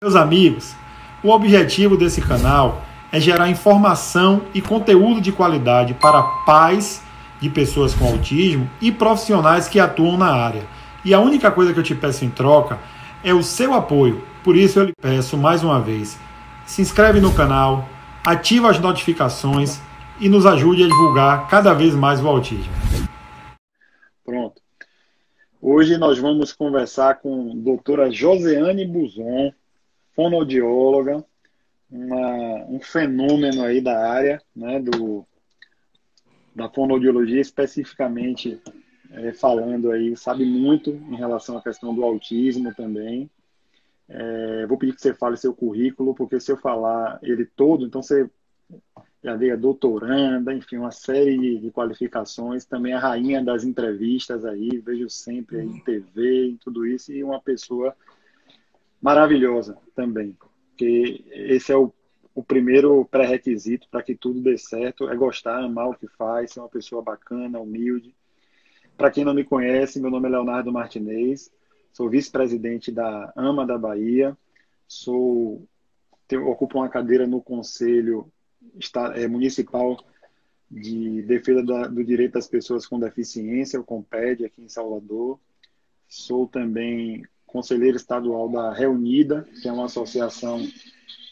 Meus amigos, o objetivo desse canal é gerar informação e conteúdo de qualidade para pais de pessoas com autismo e profissionais que atuam na área. E a única coisa que eu te peço em troca é o seu apoio. Por isso eu lhe peço mais uma vez, se inscreve no canal, ativa as notificações e nos ajude a divulgar cada vez mais o autismo. Pronto. Hoje nós vamos conversar com a doutora Josiane Buzon, fonoaudióloga, um fenômeno aí da área, né, da fonoaudiologia, especificamente falando aí, sabe muito em relação à questão do autismo também. Vou pedir que você fale seu currículo, porque se eu falar ele todo, então você já veio a doutoranda, enfim, uma série de qualificações, também a rainha das entrevistas aí, vejo sempre aí em TV e tudo isso, e uma pessoa maravilhosa também, porque esse é o primeiro pré-requisito para que tudo dê certo, é gostar, amar o que faz, ser uma pessoa bacana, humilde. Para quem não me conhece, meu nome é Leonardo Martinez, sou vice-presidente da AMA da Bahia, ocupo uma cadeira no Conselho Municipal de Defesa do Direito das Pessoas com Deficiência, o CONPED, aqui em Salvador. Sou também conselheiro estadual da Reunida, que é uma associação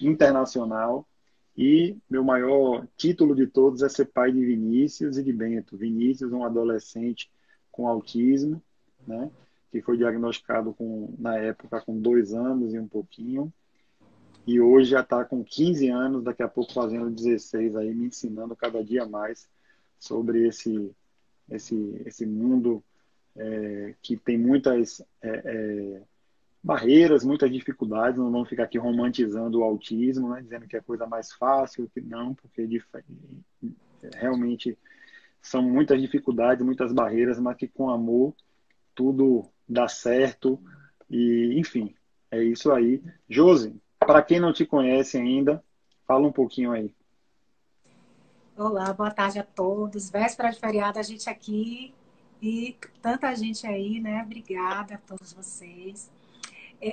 internacional, e meu maior título de todos é ser pai de Vinícius e de Bento. Vinícius, um adolescente com autismo, né, que foi diagnosticado na época com 2 anos e um pouquinho, e hoje já está com 15 anos, daqui a pouco fazendo 16, aí, me ensinando cada dia mais sobre esse mundo que tem muitas barreiras, muitas dificuldades. Não vamos ficar aqui romantizando o autismo, né, dizendo que é a coisa mais fácil, que não, porque realmente são muitas dificuldades, muitas barreiras, mas que com amor tudo dá certo. E, enfim, é isso aí. Josi, para quem não te conhece ainda, fala um pouquinho aí. Olá, boa tarde a todos. Véspera de feriado, a gente aqui e tanta gente aí, né? Obrigada a todos vocês.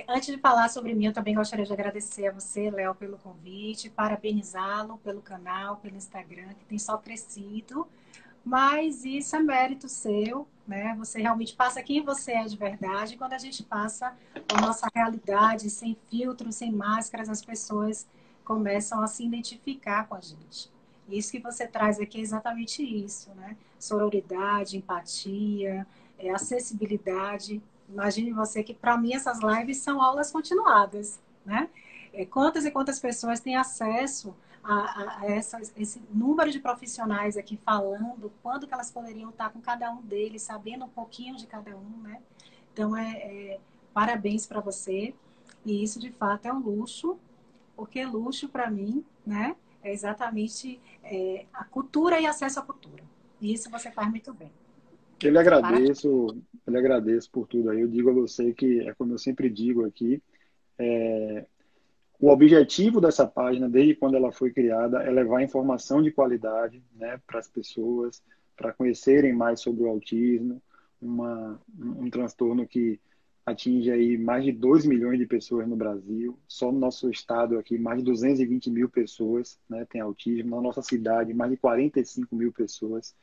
Antes de falar sobre mim, eu também gostaria de agradecer a você, Léo, pelo convite, parabenizá-lo pelo canal, pelo Instagram, que tem só crescido, mas isso é mérito seu, né? Você realmente passa quem você é de verdade. Quando a gente passa a nossa realidade, sem filtros, sem máscaras, as pessoas começam a se identificar com a gente. Isso que você traz aqui é exatamente isso, né? Sororidade, empatia, acessibilidade. Imagine você que, para mim, essas lives são aulas continuadas, né? Quantas e quantas pessoas têm acesso esse número de profissionais aqui falando quando que elas poderiam estar com cada um deles, sabendo um pouquinho de cada um, né? Então, parabéns para você. E isso, de fato, é um luxo, porque luxo, para mim, né? É exatamente a cultura e acesso à cultura. E isso você faz muito bem. Eu lhe agradeço, eu lhe agradeço por tudo aí. Eu digo a você que, é como eu sempre digo aqui, o objetivo dessa página, desde quando ela foi criada, é levar informação de qualidade, né, para as pessoas, para conhecerem mais sobre o autismo, um transtorno que atinge aí mais de 2 milhões de pessoas no Brasil. Só no nosso estado aqui, mais de 220 mil pessoas, né, têm autismo. Na nossa cidade, mais de 45 mil pessoas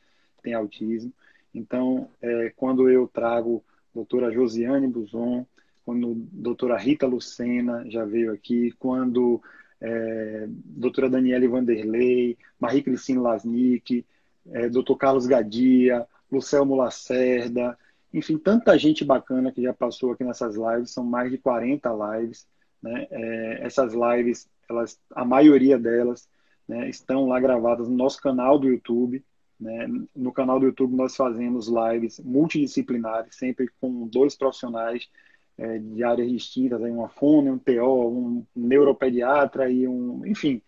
têm autismo. Então, quando eu trago a doutora Josiane Buzon, quando a doutora Rita Lucena já veio aqui, quando doutora Daniele Vanderlei, Marie Cristine Lasnik, doutor Carlos Gadia, Lucelmo Lacerda, enfim, tanta gente bacana que já passou aqui nessas lives, são mais de 40 lives, né? Essas lives, a maioria delas, né, estão lá gravadas no nosso canal do YouTube, né? No canal do YouTube nós fazemos lives multidisciplinares, sempre com 2 profissionais de áreas distintas, aí uma fono, um TO, um neuropediatra e enfim,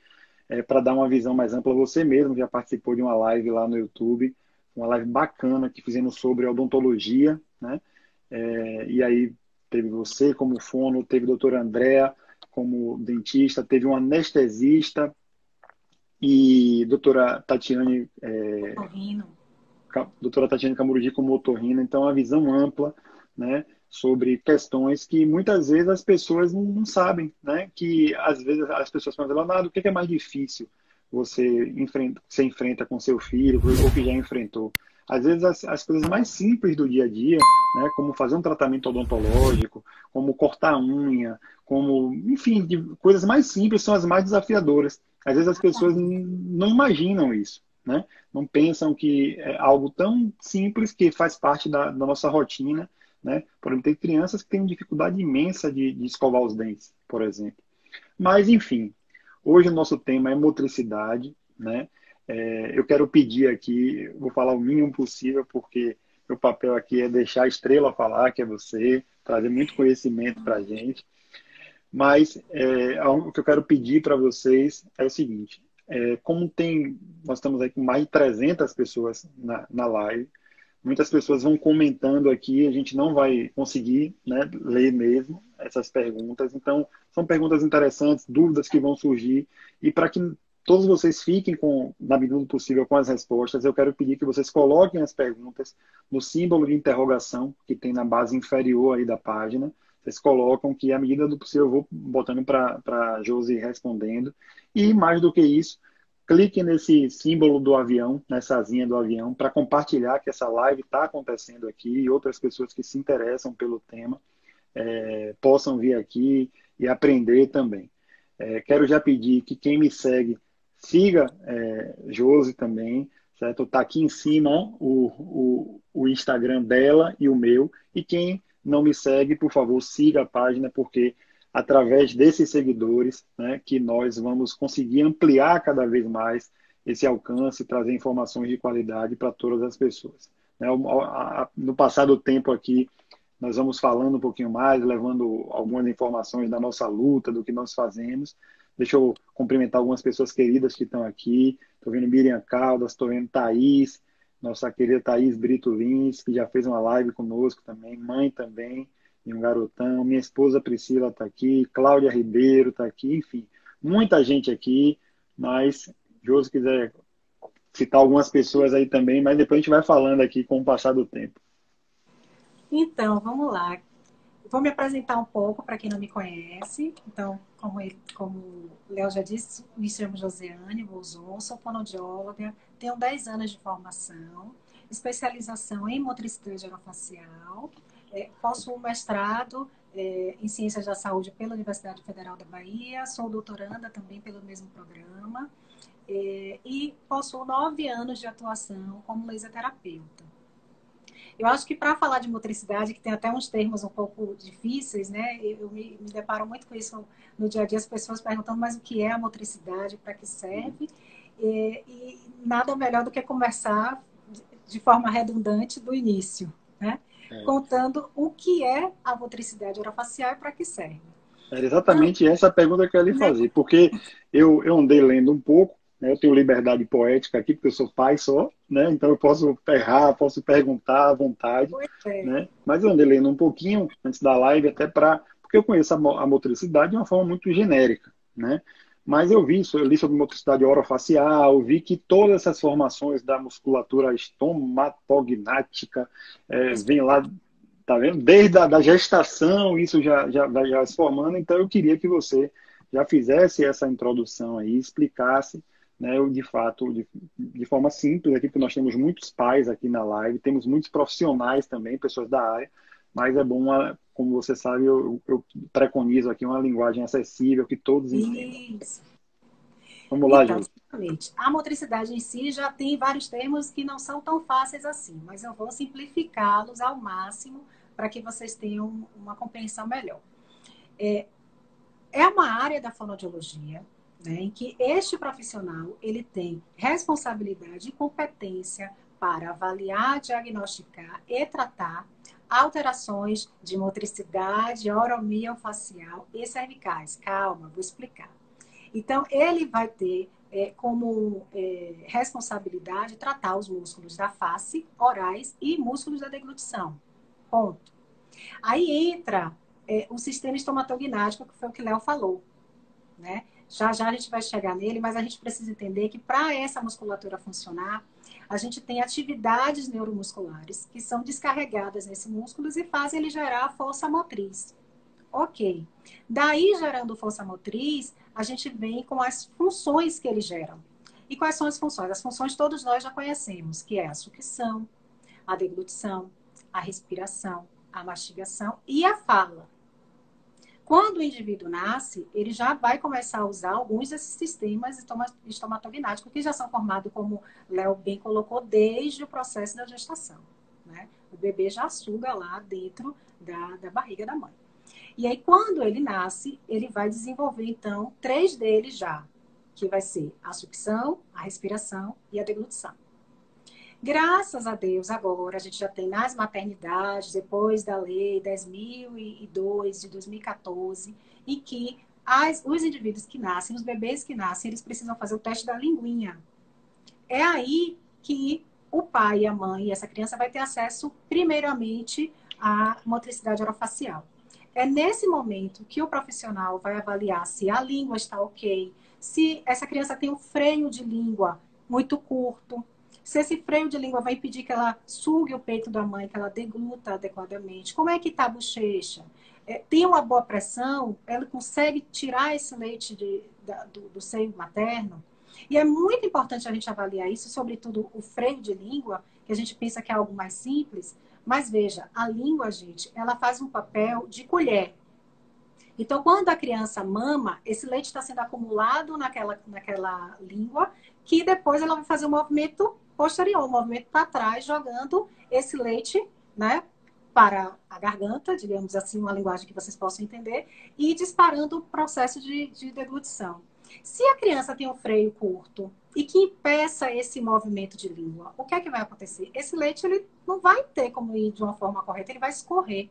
para dar uma visão mais ampla. Você mesmo já participou de uma live lá no YouTube, uma live bacana que fizemos sobre odontologia, né? E aí teve você como fono, teve a doutora Andréa como dentista, teve um anestesista e doutora Tatiane Camurudi como otorrino. Então, a visão ampla, né, sobre questões que muitas vezes as pessoas não sabem, né? Que às vezes as pessoas falam, Leonardo, o que é mais difícil você enfrenta com seu filho ou que já enfrentou? Às vezes as coisas mais simples do dia a dia, né? Como fazer um tratamento odontológico, como cortar a unha, como, enfim, coisas mais simples são as mais desafiadoras. Às vezes as pessoas não imaginam isso, né? Não pensam que é algo tão simples que faz parte da nossa rotina, né? Por exemplo, tem crianças que têm dificuldade imensa de escovar os dentes, por exemplo. Mas, enfim, hoje o nosso tema é motricidade, né? Eu quero pedir aqui, vou falar o mínimo possível, porque meu papel aqui é deixar a estrela falar, que é você, trazer muito conhecimento para a gente. Mas o que eu quero pedir para vocês é o seguinte: nós estamos aí com mais de 300 pessoas na live, muitas pessoas vão comentando aqui, a gente não vai conseguir, né, ler mesmo essas perguntas. Então, são perguntas interessantes, dúvidas que vão surgir. E para que todos vocês fiquem, na medida do possível, com as respostas, eu quero pedir que vocês coloquem as perguntas no símbolo de interrogação que tem na base inferior aí da página. Vocês colocam que, à medida do possível, eu vou botando para a Josi respondendo. E, mais do que isso, clique nesse símbolo do avião, nessa asinha do avião, para compartilhar que essa live está acontecendo aqui e outras pessoas que se interessam pelo tema possam vir aqui e aprender também. Quero já pedir que quem me segue, siga Josi também, certo? Está aqui em cima o Instagram dela e o meu. E quem não me segue, por favor, siga a página, porque através desses seguidores, né, que nós vamos conseguir ampliar cada vez mais esse alcance, trazer informações de qualidade para todas as pessoas. No passar do tempo aqui, nós vamos falando um pouquinho mais, levando algumas informações da nossa luta, do que nós fazemos. Deixa eu cumprimentar algumas pessoas queridas que estão aqui. Estou vendo Miriam Caldas, estou vendo Thaís, nossa querida Thaís Brito Lins, que já fez uma live conosco também, mãe também, de um garotão. Minha esposa Priscila está aqui, Cláudia Ribeiro está aqui, enfim, muita gente aqui, mas Josi quiser citar algumas pessoas aí também, mas depois a gente vai falando aqui com o passar do tempo. Então, vamos lá. Vou me apresentar um pouco para quem não me conhece. Então, como o Léo já disse, me chamo Josiane Bolzon, sou fonoaudióloga, tenho 10 anos de formação, especialização em motricidade orofacial, possuo um mestrado em Ciências da Saúde pela Universidade Federal da Bahia, sou doutoranda também pelo mesmo programa e possuo 9 anos de atuação como laserterapeuta. Eu acho que para falar de motricidade, que tem até uns termos um pouco difíceis, né? Eu me deparo muito com isso no dia a dia, as pessoas perguntando, mas o que é a motricidade, para que serve? E nada melhor do que conversar de forma redundante do início, né? Contando o que é a motricidade orofacial e para que serve. Era exatamente essa a pergunta que eu ia lhe fazer, porque eu andei lendo um pouco, né? Eu tenho liberdade poética aqui, porque eu sou pai só, né? Então eu posso errar, posso perguntar à vontade, né? Mas eu andei lendo um pouquinho antes da live, porque eu conheço a motricidade de uma forma muito genérica, né? Mas eu li sobre motricidade orofacial, vi que todas essas formações da musculatura estomatognática vem lá, tá vendo? Desde a gestação, isso já vai se formando. Então eu queria que você já fizesse essa introdução aí, explicasse, né, de fato, de forma simples aqui, porque nós temos muitos pais aqui na live, temos muitos profissionais também, pessoas da área, mas é bom, como você sabe, eu preconizo aqui uma linguagem acessível que todos entendam. Isso. Vamos lá, Ju. Exatamente. A motricidade em si já tem vários termos que não são tão fáceis assim, mas eu vou simplificá-los ao máximo para que vocês tenham uma compreensão melhor. É uma área da fonoaudiologia, né, em que este profissional ele tem responsabilidade e competência para avaliar, diagnosticar e tratar alterações de motricidade oromiofascial e cervicais. Calma, vou explicar. Então, ele vai ter como responsabilidade tratar os músculos da face, orais e músculos da deglutição. Ponto. Aí entra o sistema estomatognático, que foi o que o Léo falou, né? Já a gente vai chegar nele, mas a gente precisa entender que para essa musculatura funcionar, A gente tem atividades neuromusculares que são descarregadas nesse músculo e fazem ele gerar força motriz. Ok. Daí, gerando força motriz, a gente vem com as funções que ele gera. E quais são as funções? As funções todos nós já conhecemos, que é a sucção, a deglutição, a respiração, a mastigação e a fala. Quando o indivíduo nasce, ele já vai começar a usar alguns desses sistemas estomatognáticos que já são formados, como Léo bem colocou, desde o processo da gestação, né? O bebê já suga lá dentro da barriga da mãe. E aí, quando ele nasce, ele vai desenvolver, então, 3 deles já, que vai ser a sucção, a respiração e a deglutição. Graças a Deus, agora a gente já tem nas maternidades, depois da lei 10.002 de 2014, em que os indivíduos que nascem, os bebês que nascem, eles precisam fazer o teste da linguinha. É aí que o pai e a mãe, e essa criança vai ter acesso, primeiramente, à motricidade orofacial. É nesse momento que o profissional vai avaliar se a língua está ok, se essa criança tem um freio de língua muito curto, se esse freio de língua vai impedir que ela sugue o peito da mãe, que ela degluta adequadamente. Como é que está a bochecha? Tem uma boa pressão? Ela consegue tirar esse leite do seio materno? E é muito importante a gente avaliar isso, sobretudo o freio de língua, que a gente pensa que é algo mais simples. Mas veja, a língua, gente, ela faz um papel de colher. Então, quando a criança mama, esse leite está sendo acumulado naquela língua, que depois ela vai fazer um movimento posterior, um movimento para trás, jogando esse leite, né, para a garganta, digamos assim, uma linguagem que vocês possam entender, e disparando o processo de deglutição. Se a criança tem um freio curto e que impeça esse movimento de língua, o que é que vai acontecer? Esse leite ele não vai ter como ir de uma forma correta, ele vai escorrer.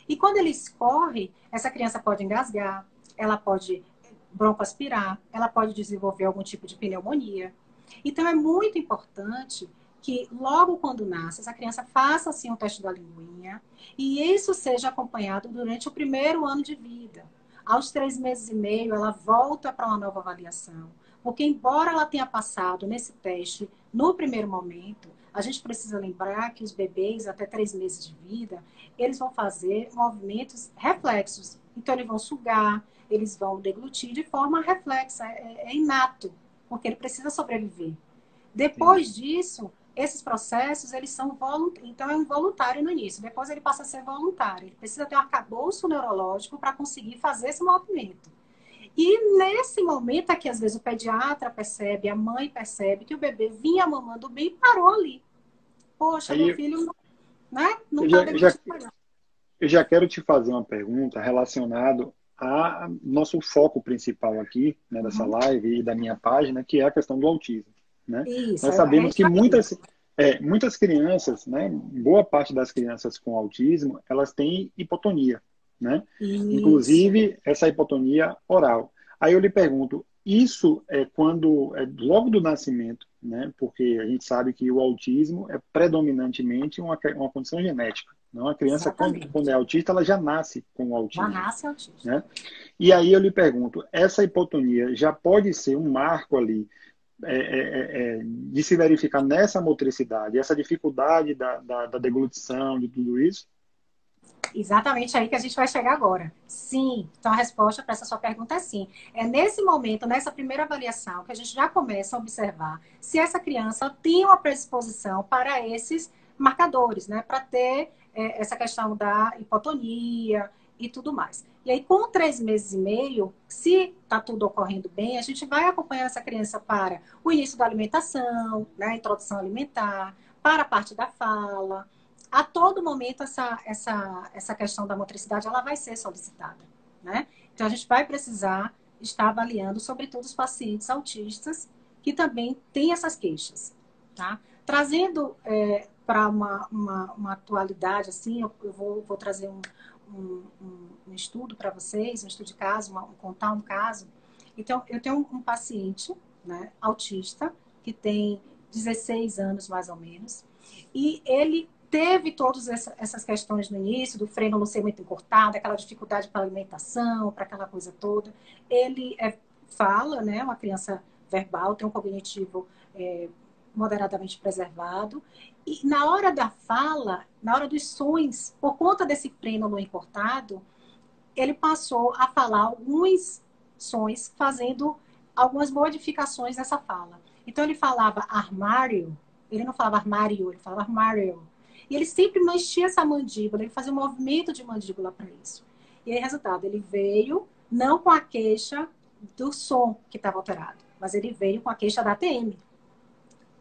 E quando ele escorre, essa criança pode engasgar, ela pode broncoaspirar, ela pode desenvolver algum tipo de pneumonia. Então, é muito importante que logo quando nasce, essa criança faça assim um teste da linguinha e isso seja acompanhado durante o primeiro ano de vida. Aos 3 meses e meio, ela volta para uma nova avaliação. Porque, embora ela tenha passado nesse teste no primeiro momento, a gente precisa lembrar que os bebês até 3 meses de vida, eles vão fazer movimentos reflexos. Então, eles vão sugar, eles vão deglutir de forma reflexa, é inato, porque ele precisa sobreviver. Depois disso, esses processos, eles são voluntários. Então, é involuntário no início. Depois, ele passa a ser voluntário. Ele precisa ter um arcabouço neurológico para conseguir fazer esse movimento. E nesse momento aqui, às vezes, o pediatra percebe, a mãe percebe que o bebê vinha mamando bem e parou ali. Poxa, Aí, meu filho, né, não eu está já, deglutindo. eu já quero te fazer uma pergunta relacionada a nosso foco principal aqui, né, dessa live e da minha página, que é a questão do autismo, né? Isso, Nós a sabemos gente que vai ver. muitas crianças, né, boa parte das crianças com autismo, elas têm hipotonia, né? Isso, Inclusive essa hipotonia oral. Aí eu lhe pergunto, isso é quando é logo do nascimento, né? Porque a gente sabe que o autismo é predominantemente uma condição genética. Não, a criança, quando é exatamente. autista, ela já nasce com o Já autismo, nasce autista. né? E aí eu lhe pergunto, essa hipotonia já pode ser um marco ali de se verificar nessa motricidade, essa dificuldade da deglutição, de tudo isso? Exatamente aí que a gente vai chegar agora. Sim. Então, a resposta para essa sua pergunta é sim. É nesse momento, nessa primeira avaliação, que a gente já começa a observar se essa criança tem uma predisposição para esses marcadores, né? Para ter essa questão da hipotonia e tudo mais. E aí, com 3 meses e meio, se está tudo ocorrendo bem, a gente vai acompanhar essa criança para o início da alimentação, né? A introdução alimentar, para a parte da fala. A todo momento essa questão da motricidade ela vai ser solicitada, né? Então a gente vai precisar estar avaliando, sobretudo os pacientes autistas que também têm essas queixas, tá? Trazendo para uma atualidade assim, eu vou trazer um estudo para vocês, um estudo de caso, contar um caso. Então eu tenho um paciente, né, autista que tem 16 anos mais ou menos e ele teve todas essas questões no início, do freio não ser muito encurtado, aquela dificuldade para alimentação, para aquela coisa toda. Ele fala, né, uma criança verbal, tem um cognitivo moderadamente preservado. E na hora da fala, na hora dos sons, por conta desse frênulo encurtado, ele passou a falar alguns sons, fazendo algumas modificações nessa fala. Então, ele falava armário, ele não falava armário, ele falava armário. E ele sempre mexia essa mandíbula, ele fazia um movimento de mandíbula para isso. E aí, resultado, ele veio não com a queixa do som que estava alterado, mas ele veio com a queixa da ATM.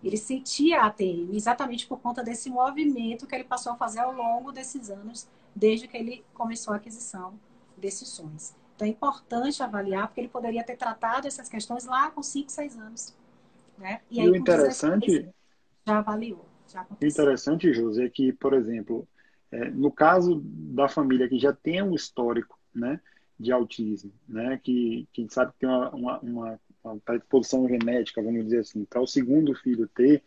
Ele sentia a ATM exatamente por conta desse movimento que ele passou a fazer ao longo desses anos, desde que ele começou a aquisição desses sons. Então é importante avaliar, porque ele poderia ter tratado essas questões lá com 5, 6 anos. Né? E E aí o com 16 interessante, já avaliou, já o aconteceu. interessante, José, é que, por exemplo, no caso da família que já tem um histórico, né, de autismo, né, que a gente sabe que tem uma predisposição genética, vamos dizer assim, para o segundo filho ter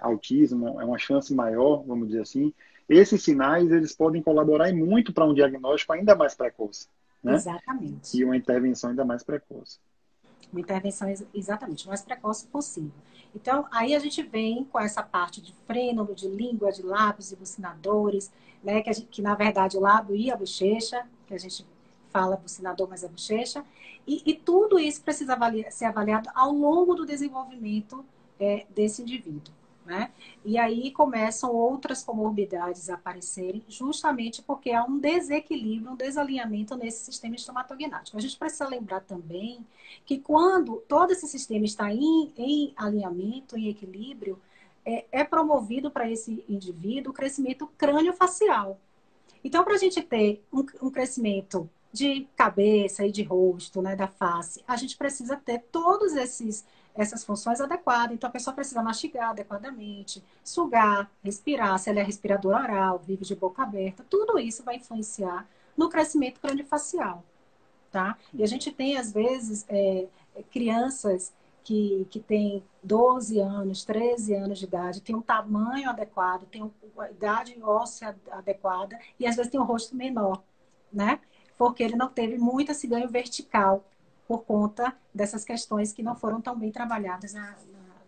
autismo, é uma chance maior, vamos dizer assim, esses sinais eles podem colaborar e muito para um diagnóstico ainda mais precoce, né, Exatamente. e uma intervenção ainda mais precoce. Uma intervenção exatamente, o mais precoce possível. Então, aí a gente vem com essa parte de frênulo, de língua, de lábios e bucinadores, né? Que na verdade o lábio e a bochecha, que a gente fala bucinador, mas é bochecha. E tudo isso precisa ser avaliado ao longo do desenvolvimento desse indivíduo. Né? E aí começam outras comorbidades a aparecerem, justamente porque há um desequilíbrio, um desalinhamento nesse sistema estomatognático. A gente precisa lembrar também que quando todo esse sistema está em alinhamento, em equilíbrio, é promovido para esse indivíduo o crescimento crânio-facial. Então, para a gente ter um crescimento de cabeça e de rosto, né, da face, a gente precisa ter todos essas funções adequadas. Então, a pessoa precisa mastigar adequadamente, sugar, respirar, se ela é respiradora oral, vive de boca aberta, tudo isso vai influenciar no crescimento craniofacial, tá? E a gente tem, às vezes, crianças que têm 12 anos, 13 anos de idade, tem um tamanho adequado, tem uma idade óssea adequada e, às vezes, tem um rosto menor, né? Porque ele não teve muito esse ganho vertical por conta dessas questões que não foram tão bem trabalhadas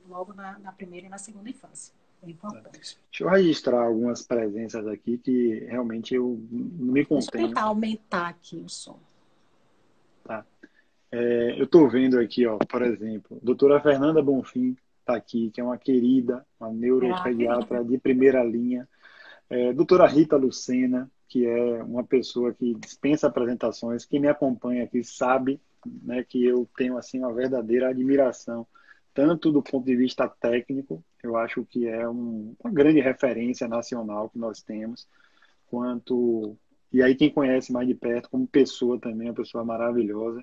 logo na primeira e na segunda infância. É importante. Deixa eu registrar algumas presenças aqui que realmente eu não me Deixa eu contenho. tentar aumentar aqui o som. Tá? Eu estou vendo aqui, ó, por exemplo, doutora Fernanda Bonfim está aqui, que é uma querida, uma neuropediatra de primeira linha. Doutora Rita Lucena, que é uma pessoa que dispensa apresentações, quem me acompanha aqui sabe, né, que eu tenho assim uma verdadeira admiração, tanto do ponto de vista técnico, eu acho que é uma grande referência nacional que nós temos, quanto e aí quem conhece mais de perto como pessoa também, uma pessoa maravilhosa,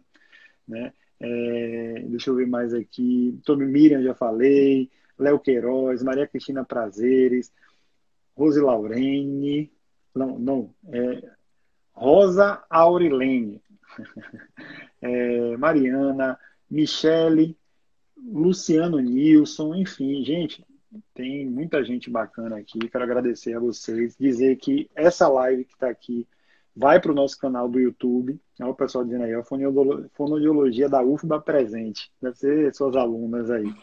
né? Deixa eu ver mais aqui. Sobre Miriam já falei, Léo Queiroz, Maria Cristina Prazeres, Rose Laurene, não, Rosa Aurilene, Mariana, Michele, Luciano Nilson, enfim, gente, tem muita gente bacana aqui. Quero agradecer a vocês, dizer que essa live que está aqui vai para o nosso canal do YouTube. Olha o pessoal dizendo aí, ó, fonoaudiologia da UFBA presente. Deve ser suas alunas aí.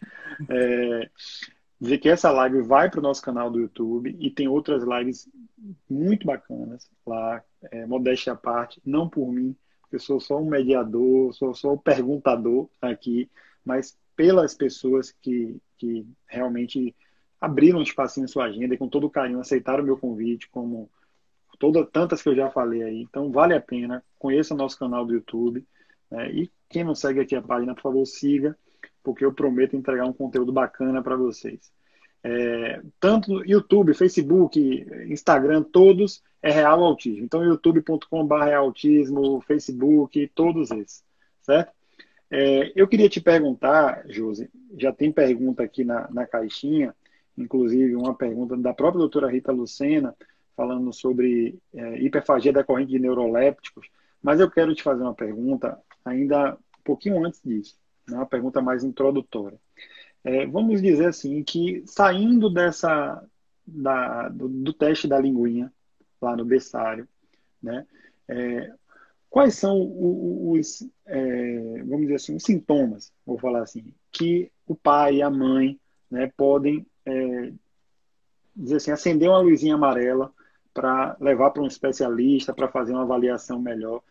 Dizer que essa live vai para o nosso canal do YouTube e tem outras lives muito bacanas lá, modéstia à parte, não por mim, porque eu sou só um mediador, sou só um perguntador aqui, mas pelas pessoas que realmente abriram um espacinho em sua agenda e com todo carinho aceitaram o meu convite, como tantas que eu já falei aí. Então, vale a pena, conheça o nosso canal do YouTube, né? E quem não segue aqui a página, por favor, siga, porque eu prometo entregar um conteúdo bacana para vocês. Tanto YouTube, Facebook, Instagram, todos é Real Autismo. Então, youtube.com/Real Autismo, Facebook, todos esses, certo? Eu queria te perguntar, Josi, já tem pergunta aqui na caixinha, inclusive uma pergunta da própria doutora Rita Lucena, falando sobre hiperfagia decorrente de neurolépticos, mas eu quero te fazer uma pergunta ainda um pouquinho antes disso, né? Uma pergunta mais introdutória. Vamos dizer assim, que saindo do teste da linguinha, lá no berçário, né? Quais são vamos dizer assim, os sintomas, vou falar assim, que o pai e a mãe né, podem dizer assim, acender uma luzinha amarela para levar para um especialista para fazer uma avaliação melhor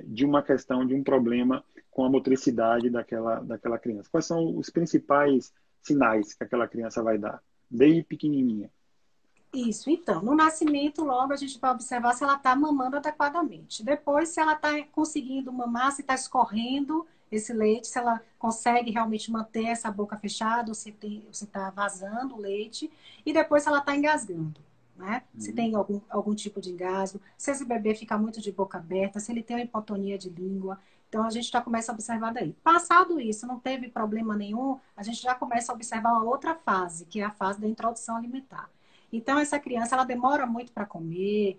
de uma questão, de um problema com a motricidade daquela criança. Quais são os principais sinais que aquela criança vai dar, desde pequenininha? Isso, então, no nascimento, logo a gente vai observar se ela está mamando adequadamente. Depois, se ela está conseguindo mamar, se está escorrendo esse leite, se ela consegue realmente manter essa boca fechada, ou se está vazando o leite. E depois, se ela está engasgando, né? Se tem algum tipo de engasgo, se esse bebê fica muito de boca aberta, se ele tem uma hipotonia de língua. Então, a gente já começa a observar daí. Passado isso, não teve problema nenhum, a gente já começa a observar uma outra fase, que é a fase da introdução alimentar. Então, essa criança, ela demora muito para comer,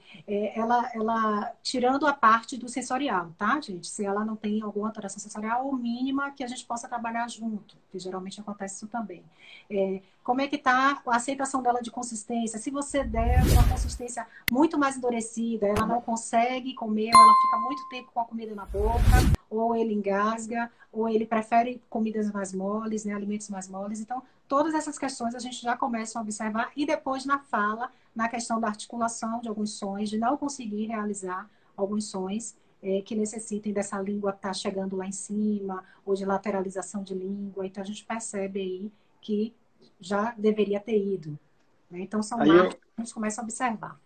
ela, tirando a parte do sensorial, tá, gente? Se ela não tem alguma alteração sensorial ou mínima, que a gente possa trabalhar junto, que geralmente acontece isso também. Como é que está a aceitação dela de consistência? Se você der uma consistência muito mais endurecida, ela não consegue comer, ou ela fica muito tempo com a comida na boca, ou ele engasga, ou ele prefere comidas mais moles, né, alimentos mais moles. Então, todas essas questões a gente já começa a observar e depois na fala, na questão da articulação de alguns sons, de não conseguir realizar alguns sons que necessitem dessa língua estar chegando lá em cima, ou de lateralização de língua. Então, a gente percebe aí que já deveria ter ido, né? Então, são marcos que a gente começa a observar.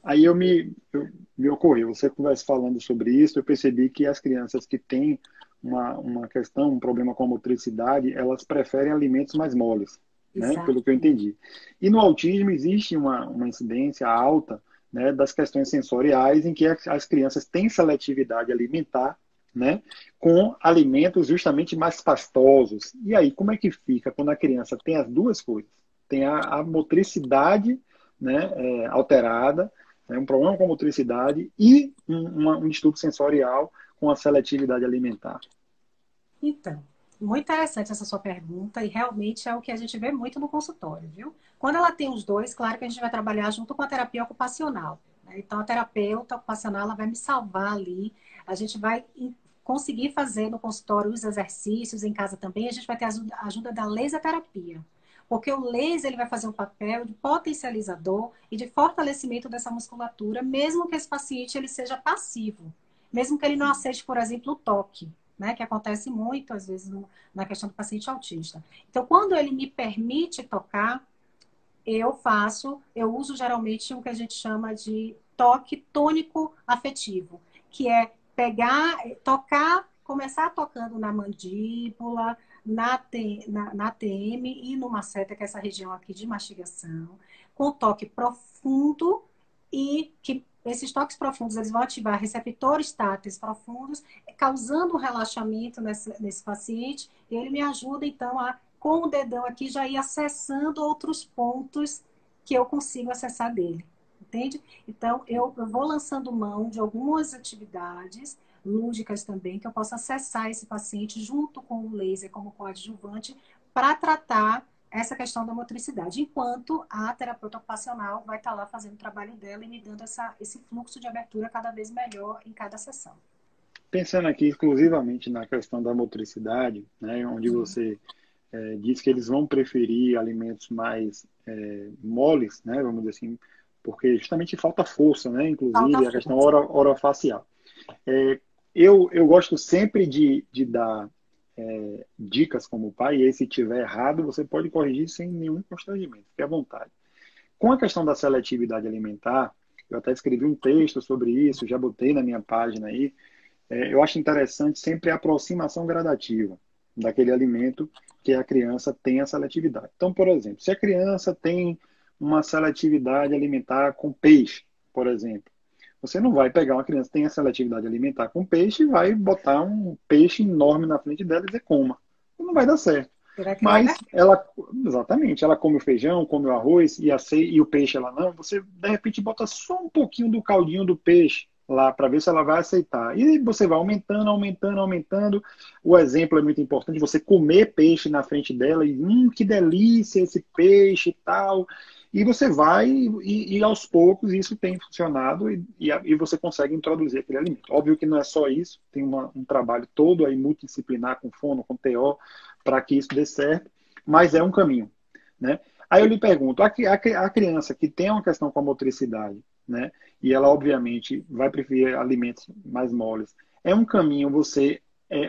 Aí me ocorreu, você conversa falando sobre isso, eu percebi que as crianças que têm uma questão, um problema com a motricidade, elas preferem alimentos mais moles, né? Pelo que eu entendi. E no autismo existe uma incidência alta, né, das questões sensoriais em que as crianças têm seletividade alimentar, né, com alimentos justamente mais pastosos. E aí, como é que fica quando a criança tem as duas coisas? Tem a motricidade, né, alterada, né, um problema com a motricidade e um distúrbio sensorial com a seletividade alimentar. Então, muito interessante essa sua pergunta e realmente é o que a gente vê muito no consultório, viu? Quando ela tem os dois, claro que a gente vai trabalhar junto com a terapia ocupacional, né? Então, a terapeuta ocupacional ela vai me salvar ali, a gente vai conseguir fazer no consultório os exercícios, em casa também, a gente vai ter a ajuda da laser terapia. Porque o laser ele vai fazer um papel de potencializador e de fortalecimento dessa musculatura, mesmo que esse paciente ele seja passivo, mesmo que ele não aceite, por exemplo, o toque, né, que acontece muito, às vezes, na questão do paciente autista. Então, quando ele me permite tocar, eu uso geralmente o que a gente chama de toque tônico afetivo, que é pegar, tocar, começar tocando na mandíbula, na TM e no masseter, que é essa região aqui de mastigação, com toque profundo e que esses toques profundos eles vão ativar receptores táteis profundos, causando um relaxamento nesse paciente, e ele me ajuda, então, com o dedão aqui, já ir acessando outros pontos que eu consigo acessar dele, entende? Então, eu vou lançando mão de algumas atividades lúdicas também, que eu possa acessar esse paciente junto com o laser como coadjuvante para tratar essa questão da motricidade, enquanto a terapeuta ocupacional vai estar lá fazendo o trabalho dela e me dando esse fluxo de abertura cada vez melhor em cada sessão. Pensando aqui exclusivamente na questão da motricidade, né, onde você diz que eles vão preferir alimentos mais moles, né, vamos dizer assim, porque justamente falta força, né, inclusive a questão orofacial. Eu gosto sempre de dar dicas como pai, e aí se tiver errado, você pode corrigir sem nenhum constrangimento, fique à vontade. Com a questão da seletividade alimentar, eu até escrevi um texto sobre isso, já botei na minha página aí, eu acho interessante sempre a aproximação gradativa daquele alimento que a criança tem a seletividade. Então, por exemplo, se a criança tem uma seletividade alimentar com peixe, por exemplo, você não vai pegar uma criança que tem a seletividade alimentar com peixe e vai botar um peixe enorme na frente dela e dizer coma. Não vai dar certo. Mas exatamente, ela come o feijão, come o arroz e o peixe ela não. Você, de repente, bota só um pouquinho do caldinho do peixe lá para ver se ela vai aceitar. E você vai aumentando, aumentando, aumentando. O exemplo é muito importante, você comer peixe na frente dela e que delícia esse peixe e tal. E você vai e aos poucos isso tem funcionado e você consegue introduzir aquele alimento. Óbvio que não é só isso, tem um trabalho todo aí multidisciplinar com fono, com TO, para que isso dê certo. mas é um caminho, né? Aí eu lhe pergunto, a criança que tem uma questão com a motricidade, né? E ela, obviamente, vai preferir alimentos mais moles, é um caminho você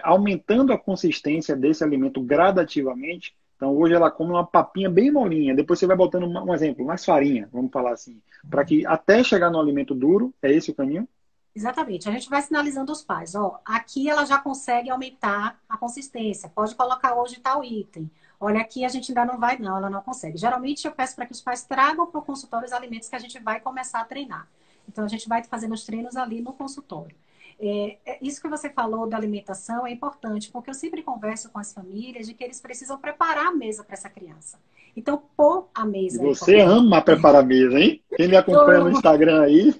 aumentando a consistência desse alimento gradativamente. Então, hoje ela come uma papinha bem molinha, depois você vai botando, um exemplo, mais farinha, vamos falar assim, para que até chegar no alimento duro, é esse o caminho? Exatamente. A gente vai sinalizando os pais. Ó, aqui ela já consegue aumentar a consistência. Pode colocar hoje tal item. Olha, aqui a gente ainda não vai, não, ela não consegue. Geralmente eu peço para que os pais tragam para o consultório os alimentos que a gente vai começar a treinar. Então a gente vai fazendo os treinos ali no consultório. Isso que você falou da alimentação é importante, porque eu sempre converso com as famílias de que eles precisam preparar a mesa para essa criança. Então, pôr a E mesa é você importante. ama preparar a mesa, hein? Quem me acompanha no Instagram aí,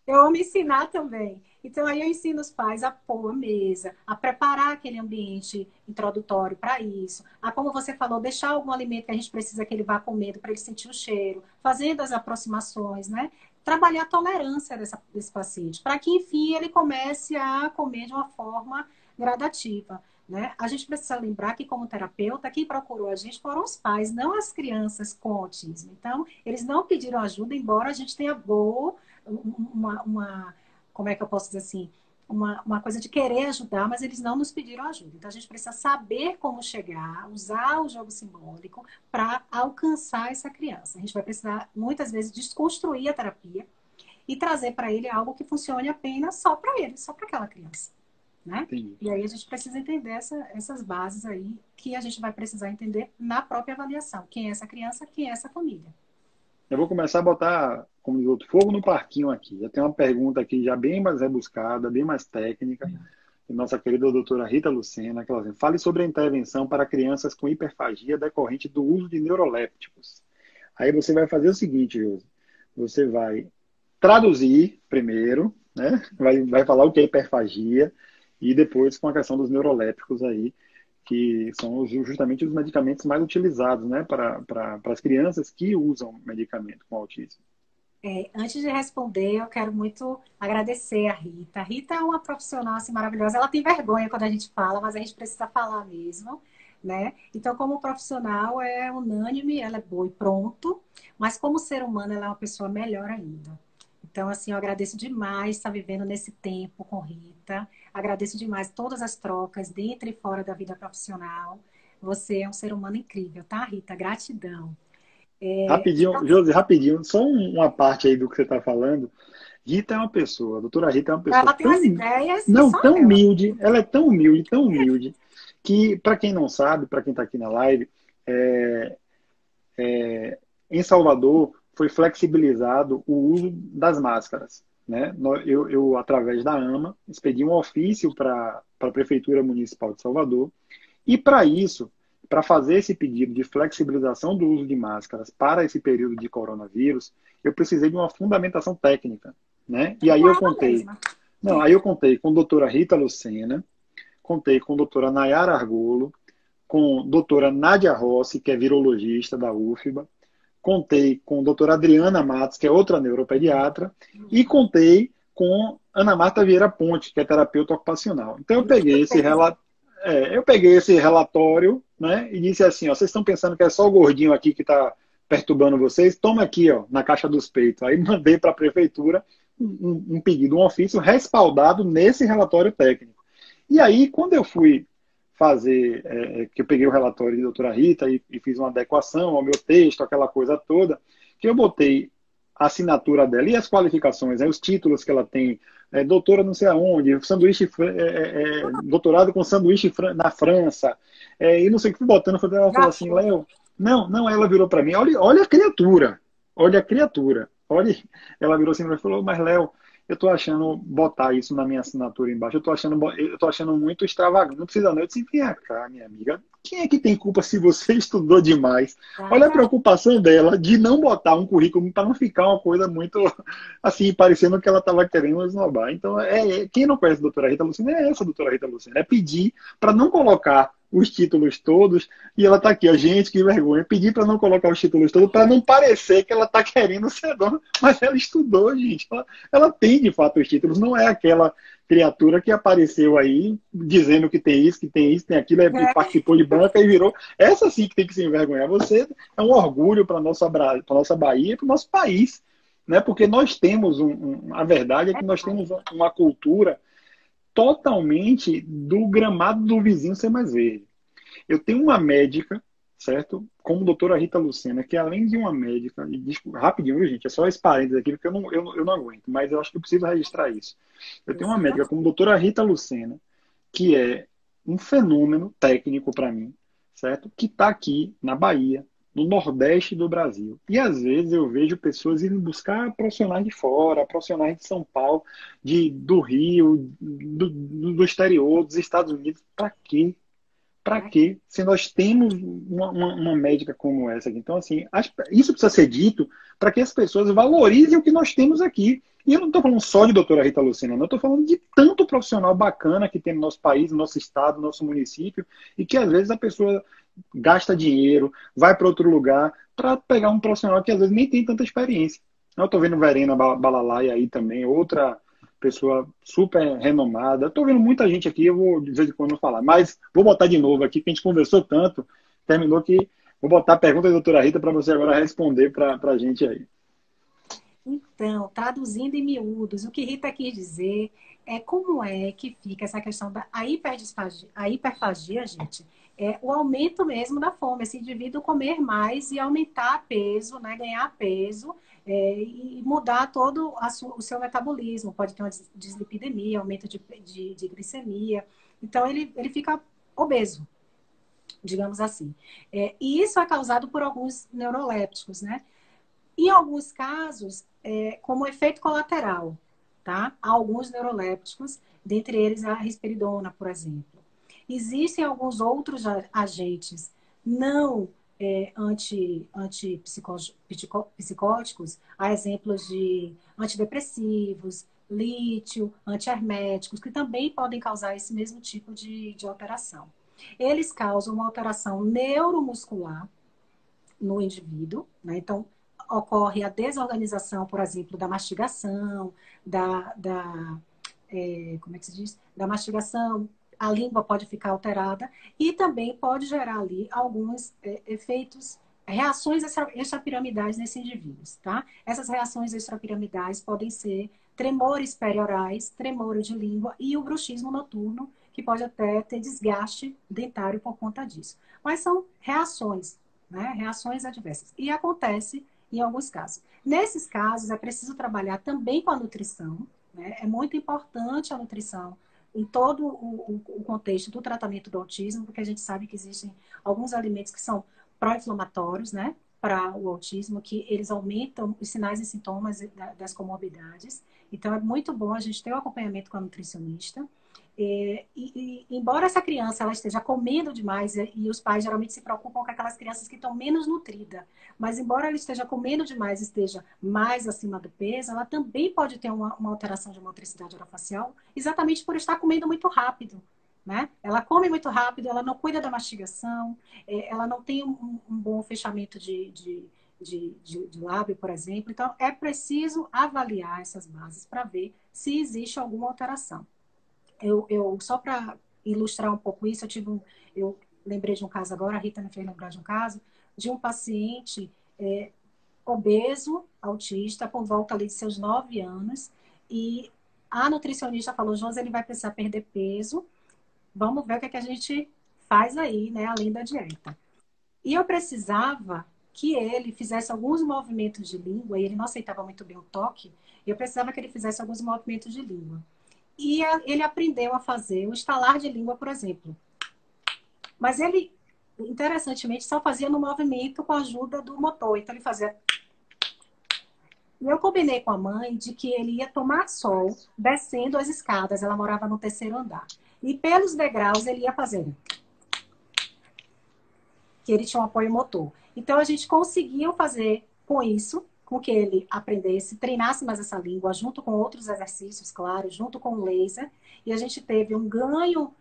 Eu amo ensinar também. Então, aí eu ensino os pais a pôr a mesa, a preparar aquele ambiente introdutório para isso. A, como você falou, deixar algum alimento que a gente precisa que ele vá comendo para ele sentir o cheiro, fazendo as aproximações, né? Trabalhar a tolerância desse paciente, para que, enfim, ele comece a comer de uma forma gradativa. Né? A gente precisa lembrar que, como terapeuta, quem procurou a gente foram os pais, não as crianças com autismo. Então, eles não pediram ajuda, embora a gente tenha como é que eu posso dizer assim, uma coisa de querer ajudar, mas eles não nos pediram ajuda. Então a gente precisa saber como chegar, usar o jogo simbólico para alcançar essa criança. A gente vai precisar muitas vezes desconstruir a terapia e trazer para ele algo que funcione apenas só para ele, só para aquela criança, né? entendi. E aí a gente precisa entender essas bases aí que a gente vai precisar entender na própria avaliação. Quem é essa criança, quem é essa família. Eu vou começar a botar, como diz o outro, fogo no parquinho aqui. Já tem uma pergunta aqui já bem mais rebuscada, bem mais técnica. Nossa querida doutora Rita Lucena, que ela diz, fale sobre a intervenção para crianças com hiperfagia decorrente do uso de neurolépticos. Aí você vai fazer o seguinte, Josi. Você vai traduzir primeiro, né? Vai falar o que é hiperfagia e depois com a questão dos neurolépticos aí, que são justamente os medicamentos mais utilizados, né, para as crianças que usam medicamento com autismo. Antes de responder, eu quero muito agradecer a Rita. A Rita é uma profissional assim, maravilhosa. Ela tem vergonha quando a gente fala, mas a gente precisa falar mesmo, né? Então, como profissional, é unânime, ela é boa e pronto. Mas como ser humano, ela é uma pessoa melhor ainda. Então, assim, eu agradeço demais estar vivendo nesse tempo com Rita. Agradeço demais todas as trocas dentro e fora da vida profissional. Você é um ser humano incrível, tá, Rita? Gratidão. Rapidinho, Josi, rapidinho, só uma parte aí do que você está falando. Rita é uma pessoa, a doutora Rita é uma pessoa Ela tem umas ideias que não, só tão ela. humilde, ela é tão humilde, que, para quem não sabe, para quem está aqui na live, em Salvador foi flexibilizado o uso das máscaras. Né? Eu, através da AMA, expedi um ofício para a Prefeitura Municipal de Salvador, e para isso, para fazer esse pedido de flexibilização do uso de máscaras para esse período de coronavírus, eu precisei de uma fundamentação técnica. Né? E aí eu contei. Não, aí eu contei com a doutora Rita Lucena, contei com a doutora Nayara Argolo, com a doutora Nádia Rossi, que é virologista da UFBA, contei com a doutora Adriana Matos, que é outra neuropediatra, e contei com Ana Marta Vieira Ponte, que é terapeuta ocupacional. Então eu peguei esse relatório, né, e disse assim, ó, vocês estão pensando que é só o gordinho aqui que está perturbando vocês? Toma aqui, ó, na caixa dos peitos. Aí mandei para a prefeitura um pedido, um ofício respaldado nesse relatório técnico. E aí, quando eu fui fazer, que eu peguei o relatório de doutora Rita e fiz uma adequação ao meu texto, aquela coisa toda, que eu botei a assinatura dela e as qualificações, os títulos que ela tem, doutora não sei aonde, sanduíche, doutorado com sanduíche na França, e não sei o que fui botando, ela falou assim, Léo, não, ela virou para mim, olha a criatura, ela virou assim e falou, mas Léo, eu tô achando botar isso na minha assinatura embaixo, eu tô achando muito extravagante, não precisa não. Eu disse, vem cá, minha amiga, quem é que tem culpa se você estudou demais? Olha a preocupação dela de não botar um currículo para não ficar uma coisa muito, assim, parecendo que ela estava querendo esnobar. Então, quem não conhece a doutora Rita Lucena é essa doutora Rita Lucena, é pedir para não colocar os títulos todos, e ela tá aqui, ó, gente, que vergonha, pedir para não colocar os títulos todos, para não parecer que ela tá querendo ser dona, mas ela estudou, gente, ela tem de fato os títulos, não é aquela criatura que apareceu aí dizendo que tem isso, que tem isso, tem aquilo, participou de banca e virou. Essa sim que tem que se envergonhar. Você é um orgulho para a nossa Bahia e para o nosso país. Né? Porque nós temos, a verdade é que nós temos uma cultura totalmente do gramado do vizinho ser mais verde. Eu tenho uma médica, certo? Como a doutora Rita Lucena, que além de uma médica, e rapidinho, viu, gente? É só esse parênteses aqui, porque eu não aguento, mas eu acho que eu preciso registrar isso. Eu tenho uma médica como a doutora Rita Lucena, que é um fenômeno técnico para mim, certo? Que está aqui na Bahia, no Nordeste do Brasil. E às vezes eu vejo pessoas indo buscar profissionais de fora, profissionais de São Paulo, do Rio, do exterior, dos Estados Unidos. Para quê? Para quê? Se nós temos uma médica como essa aqui. Então, assim, isso precisa ser dito para que as pessoas valorizem o que nós temos aqui. E eu não estou falando só de doutora Rita Lucena, não. Eu estou falando de tanto profissional bacana que tem no nosso país, no nosso estado, no nosso município, e que às vezes a pessoa gasta dinheiro, vai para outro lugar, para pegar um profissional que às vezes nem tem tanta experiência. Eu estou vendo Verena Balalaia aí também, outra pessoa super renomada. Estou vendo muita gente aqui, eu vou de vez em quando falar, mas vou botar de novo aqui, que a gente conversou tanto, terminou que vou botar a pergunta da doutora Rita para você agora responder para a gente aí. Então, traduzindo em miúdos, o que Rita quis dizer é como é que fica essa questão da hiperfagia, gente, é o aumento mesmo da fome, esse indivíduo comer mais e aumentar peso, né, ganhar peso, e mudar todo o seu metabolismo. Pode ter uma dislipidemia, aumento de glicemia. Então, ele fica obeso, digamos assim. E isso é causado por alguns neurolépticos, né? Em alguns casos, como efeito colateral, tá? Há alguns neurolépticos, dentre eles a risperidona, por exemplo. Existem alguns outros agentes não antipsicóticos, há exemplos de antidepressivos, lítio, antiherméticos, que também podem causar esse mesmo tipo de alteração. Eles causam uma alteração neuromuscular no indivíduo, né? Então, ocorre a desorganização, por exemplo, da mastigação, como é que se diz? Da mastigação, a língua pode ficar alterada e também pode gerar ali alguns efeitos, reações extrapiramidais nesses indivíduos, tá? Essas reações extrapiramidais podem ser tremores periorais, tremores de língua e o bruxismo noturno, que pode até ter desgaste dentário por conta disso. Mas são reações, né? Reações adversas. E acontece em alguns casos. Nesses casos, é preciso trabalhar também com a nutrição, né? É muito importante a nutrição em todo o contexto do tratamento do autismo, porque a gente sabe que existem alguns alimentos que são pró-inflamatórios, né? Para o autismo, que eles aumentam os sinais e sintomas das comorbidades. Então, é muito bom a gente ter o acompanhamento com a nutricionista. Embora essa criança ela esteja comendo demais, e os pais geralmente se preocupam com aquelas crianças que estão menos nutridas, mas embora ela esteja comendo demais e esteja mais acima do peso, ela também pode ter uma alteração de motricidade orofacial, exatamente por estar comendo muito rápido, né? Ela come muito rápido, ela não cuida da mastigação, ela não tem um bom fechamento de lábio, por exemplo. Então, é preciso avaliar essas bases para ver se existe alguma alteração. Só para ilustrar um pouco isso, eu lembrei de um caso agora, a Rita me fez lembrar de um caso, de um paciente obeso, autista, por volta ali de seus 9 anos, e a nutricionista falou, Josi, ele vai precisar perder peso, vamos ver o que é que a gente faz aí, né, além da dieta. E eu precisava que ele fizesse alguns movimentos de língua, e ele não aceitava muito bem o toque, e eu precisava que ele fizesse alguns movimentos de língua. E ele aprendeu a fazer o estalar de língua, por exemplo. Mas ele, interessantemente, só fazia no movimento com a ajuda do motor. Então, ele fazia... E eu combinei com a mãe de que ele ia tomar sol descendo as escadas. Ela morava no 3º andar. E pelos degraus ele ia fazendo. Que ele tinha um apoio motor. Então, a gente conseguiu fazer com isso, com que ele aprendesse, treinasse mais essa língua, junto com outros exercícios, claro, junto com o laser. E a gente teve um ganho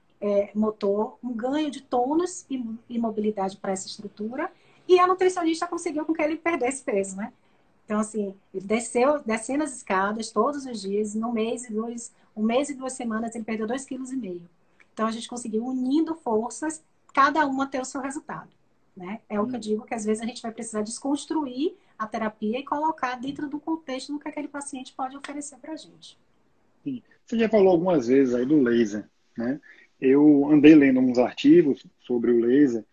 motor, um ganho de tônus e mobilidade para essa estrutura. E a nutricionista conseguiu com que ele perdesse peso, né? Então, assim, ele descendo as escadas todos os dias, um mês e 2 semanas, ele perdeu 2,5 kg. Então, a gente conseguiu, unindo forças, cada uma ter o seu resultado, né? É o que eu digo, que às vezes a gente vai precisar desconstruir a terapia e colocar dentro do contexto do que aquele paciente pode oferecer para a gente. Sim. Você já falou algumas vezes aí do laser, né? Eu andei lendo uns artigos sobre o laser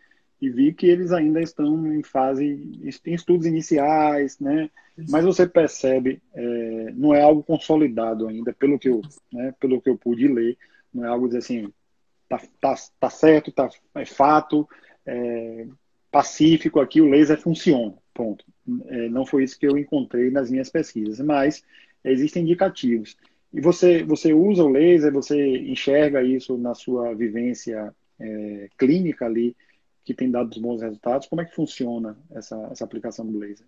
e vi que eles ainda estão em estudos iniciais, né? Mas você percebe, não é algo consolidado ainda, pelo que eu pude ler, não é algo dizer assim, tá certo, é fato, é, pacífico aqui, o laser funciona, ponto. Não foi isso que eu encontrei nas minhas pesquisas, mas existem indicativos. E você usa o laser, você enxerga isso na sua vivência clínica ali, que tem dado bons resultados. Como é que funciona essa aplicação do laser?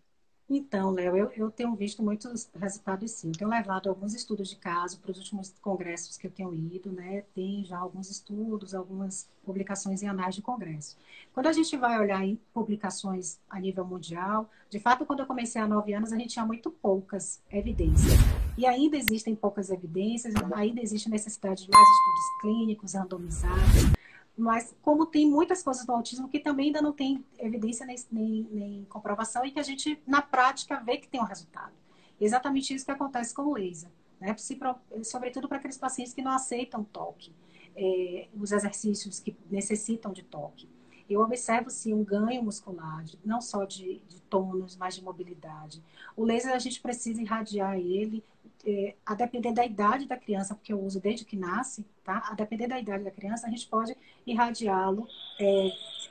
Então, Léo, eu tenho visto muitos resultados sim. Eu tenho levado alguns estudos de caso para os últimos congressos que eu tenho ido, né? Tem já alguns estudos, algumas publicações em anais de congresso. Quando a gente vai olhar em publicações a nível mundial, de fato, quando eu comecei há 9 anos, a gente tinha muito poucas evidências. E ainda existem poucas evidências, ainda existe necessidade de mais estudos clínicos, randomizados. Mas como tem muitas coisas do autismo que também ainda não tem evidência nem comprovação e que a gente, na prática, vê que tem um resultado. Exatamente isso que acontece com o laser, né? Sobretudo para aqueles pacientes que não aceitam toque, os exercícios que necessitam de toque. Eu observo, sim, um ganho muscular, não só de tônus, mas de mobilidade. O laser, a gente precisa irradiar ele, a depender da idade da criança, porque eu uso desde que nasce, tá? A depender da idade da criança, a gente pode irradiá-lo.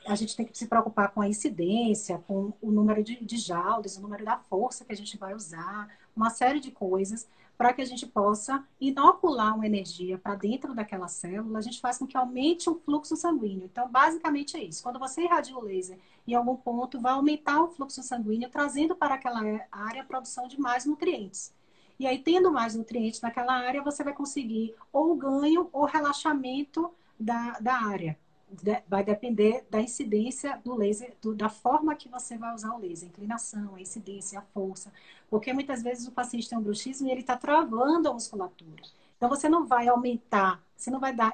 A gente tem que se preocupar com a incidência, com o número de joules, o número da força que a gente vai usar, uma série de coisas, para que a gente possa inocular uma energia para dentro daquela célula, a gente faz com que aumente o fluxo sanguíneo. Então, basicamente é isso. Quando você irradia o laser em algum ponto, vai aumentar o fluxo sanguíneo, trazendo para aquela área a produção de mais nutrientes. E aí, tendo mais nutrientes naquela área, você vai conseguir ou ganho ou relaxamento da área. Vai depender da incidência do laser, da forma que você vai usar o laser, a inclinação, a incidência, a força. Porque muitas vezes o paciente tem um bruxismo e ele está travando a musculatura. Então, você não vai aumentar, você não vai dar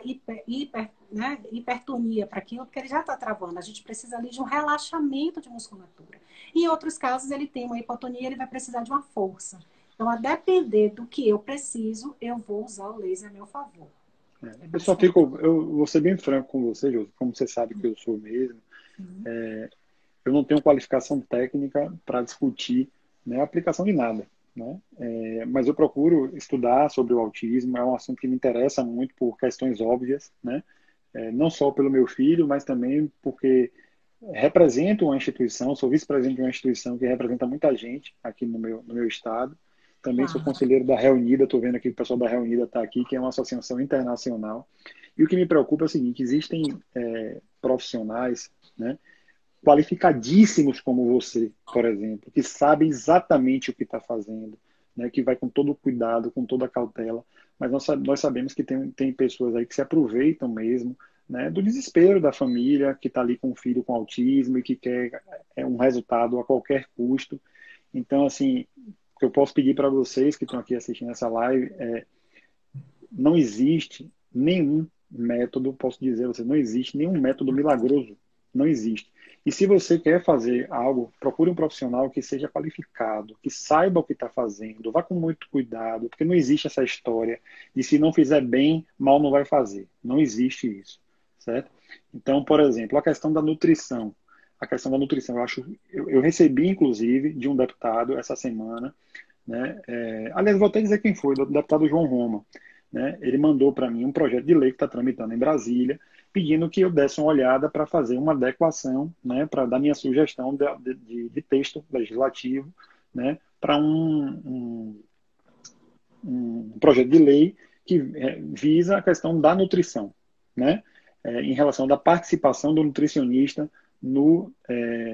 hipertonia para aquilo, porque ele já está travando. A gente precisa ali de um relaxamento de musculatura. Em outros casos, ele tem uma hipotonia, ele vai precisar de uma força. Então, a depender do que eu preciso, eu vou usar o laser a meu favor. Eu vou ser bem franco com você, Jô, como você sabe que eu sou mesmo. Eu não tenho qualificação técnica para discutir, né, a aplicação de nada, né? Mas eu procuro estudar sobre o autismo, é um assunto que me interessa muito por questões óbvias, né? Não só pelo meu filho, mas também porque represento uma instituição, sou vice-presidente de uma instituição que representa muita gente aqui no meu estado. Também sou conselheiro da Reunida, estou vendo aqui que o pessoal da Reunida está aqui, que é uma associação internacional. E o que me preocupa é o seguinte, existem profissionais, né, qualificadíssimos como você, por exemplo, que sabem exatamente o que está fazendo, né, que vai com todo o cuidado, com toda a cautela, mas nós sabemos que tem pessoas aí que se aproveitam mesmo, né, do desespero da família, que está ali com um filho com autismo e que quer um resultado a qualquer custo. Então, assim, o que eu posso pedir para vocês que estão aqui assistindo essa live não existe nenhum método, posso dizer a vocês, não existe nenhum método milagroso. Não existe. E se você quer fazer algo, procure um profissional que seja qualificado, que saiba o que está fazendo, vá com muito cuidado, porque não existe essa história de se não fizer bem, mal não vai fazer. Não existe isso, certo? Então, por exemplo, a questão da nutrição. A questão da nutrição, eu recebi, inclusive, de um deputado essa semana, né? Aliás, vou até dizer quem foi, do deputado João Roma. Né? Ele mandou para mim um projeto de lei que está tramitando em Brasília, pedindo que eu desse uma olhada para fazer uma adequação, né, para dar minha sugestão de texto legislativo, né, para um projeto de lei que visa a questão da nutrição, né, em relação da participação do nutricionista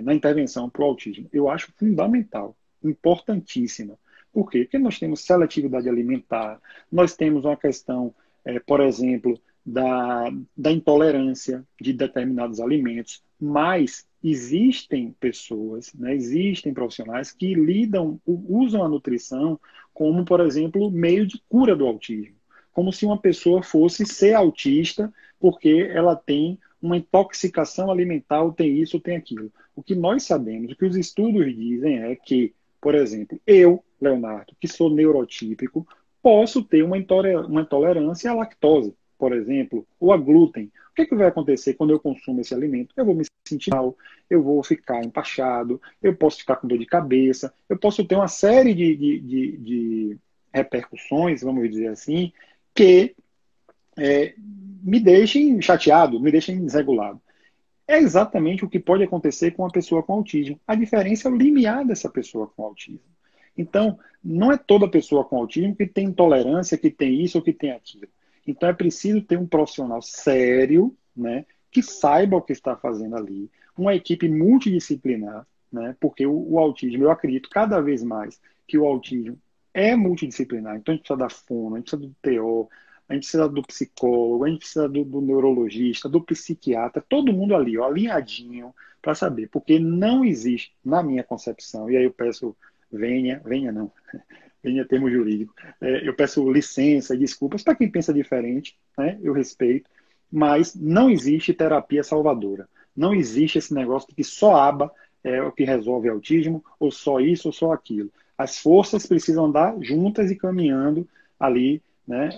na intervenção para o autismo. Eu acho fundamental, importantíssima. Por quê? Porque nós temos seletividade alimentar, nós temos uma questão, por exemplo, da intolerância de determinados alimentos, mas existem pessoas, né, existem profissionais que usam a nutrição como, por exemplo, meio de cura do autismo. Como se uma pessoa fosse ser autista porque ela tem uma intoxicação alimentar, ou tem isso, ou tem aquilo. O que nós sabemos, o que os estudos dizem é que, por exemplo, eu, Leonardo, que sou neurotípico, posso ter uma intolerância à lactose, por exemplo, ou a glúten. O que vai acontecer quando eu consumo esse alimento? Eu vou me sentir mal, eu vou ficar empachado, eu posso ficar com dor de cabeça, eu posso ter uma série de repercussões, vamos dizer assim, que me deixem chateado, me deixem desregulado. É exatamente o que pode acontecer com uma pessoa com autismo. A diferença é o limiar dessa pessoa com autismo. Então, não é toda pessoa com autismo que tem intolerância, que tem isso ou que tem aquilo. Então, é preciso ter um profissional sério, né, que saiba o que está fazendo ali, uma equipe multidisciplinar, né, porque o autismo, eu acredito cada vez mais que o autismo é multidisciplinar. Então, a gente precisa da fono, a gente precisa do TO, a gente precisa do psicólogo, a gente precisa do neurologista, do psiquiatra, todo mundo ali, ó, alinhadinho, para saber. Porque não existe, na minha concepção, e aí eu peço, venha não, venha termo jurídico, eu peço licença e desculpas para quem pensa diferente, né, eu respeito, mas não existe terapia salvadora. Não existe esse negócio de que só aba é o que resolve autismo, ou só isso, ou só aquilo. As forças precisam andar juntas e caminhando ali, né,